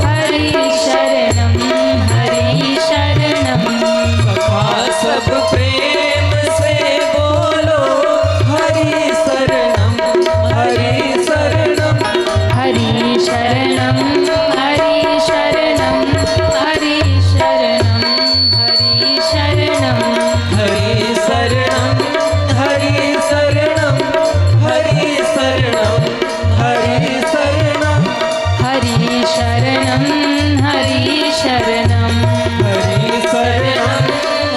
हरि शरणम हरि शरणम सखा सब प्रेम से बोलो, हरि शरणम हरि शरणम हरि शरणम हरि शरणम हरि शरणम हरि शरणम हरि शरणम हरि शरणम हरि शरणम हरि शरणम हरि शरणम हरि शरणम हरि शरणम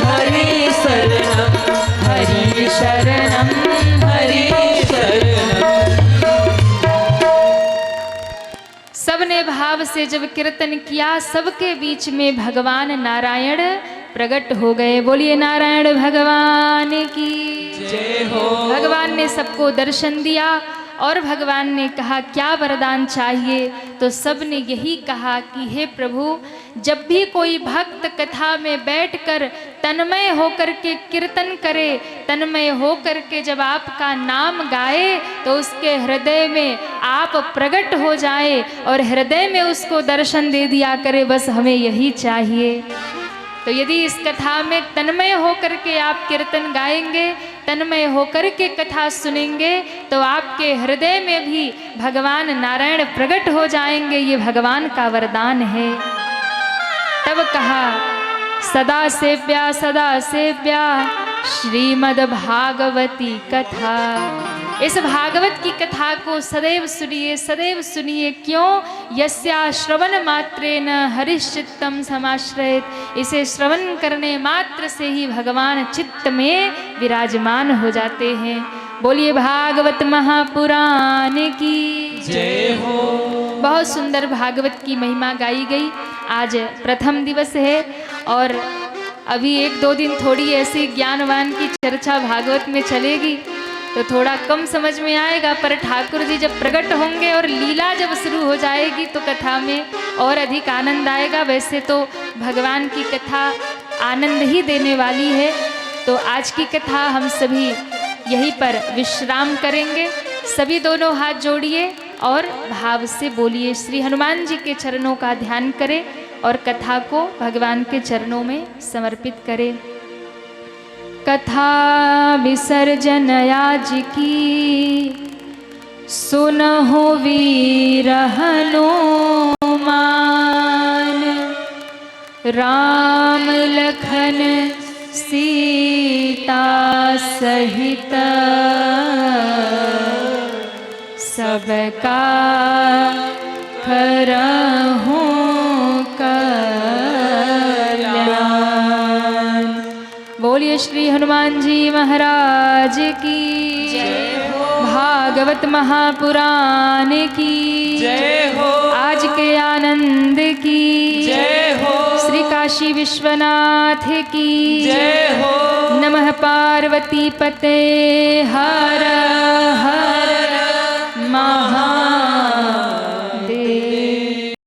हरि शरणम हरि शरणम हरि शरणम। सबने भाव से जब कीर्तन किया, सबके बीच में भगवान नारायण प्रकट हो गए। बोलिए नारायण भगवान की जय हो। भगवान ने सबको दर्शन दिया और भगवान ने कहा, क्या वरदान चाहिए। तो सब ने यही कहा कि हे प्रभु, जब भी कोई भक्त कथा में बैठकर तन्मय होकर के कीर्तन करे, तन्मय होकर के जब आपका नाम गाए, तो उसके हृदय में आप प्रकट हो जाए और हृदय में उसको दर्शन दे दिया करे, बस हमें यही चाहिए। तो यदि इस कथा में तन्मय होकर के आप कीर्तन गाएंगे, तन्मय होकर के कथा सुनेंगे, तो आपके हृदय में भी भगवान नारायण प्रकट हो जाएंगे। ये भगवान का वरदान है। तब कहा, सदा सेव्या श्रीमद् भागवती कथा। इस भागवत की कथा को सदैव सुनिए। क्यों? यस्या श्रवण मात्रेन हरिश्चित्तम समाश्रयेत्। इसे श्रवण करने मात्र से ही भगवान चित्त में विराजमान हो जाते हैं। बोलिए भागवत महापुराण की जय हो। बहुत सुंदर भागवत की महिमा गाई गई। आज प्रथम दिवस है और अभी 1-2 दिन थोड़ी ऐसी ज्ञानवान की चर्चा भागवत में चलेगी तो थोड़ा कम समझ में आएगा, पर ठाकुर जी जब प्रकट होंगे और लीला जब शुरू हो जाएगी तो कथा में और अधिक आनंद आएगा। वैसे तो भगवान की कथा आनंद ही देने वाली है। तो आज की कथा हम सभी यहीं पर विश्राम करेंगे। सभी दोनों हाथ जोड़िए और भाव से बोलिए। श्री हनुमान जी के चरणों का ध्यान करें और कथा को भगवान के चरणों में समर्पित करें। कथा विसर्जन आज की सुनहु वीर हनुमान। राम लखन सीता सहित सबका करहूँ कल्याण। श्री हनुमान जी महाराज की जय हो। भागवत महापुराण की जय हो। आज के आनंद की जय हो। श्री काशी विश्वनाथ की जय हो। नमः पार्वती पते हर हर महादेव।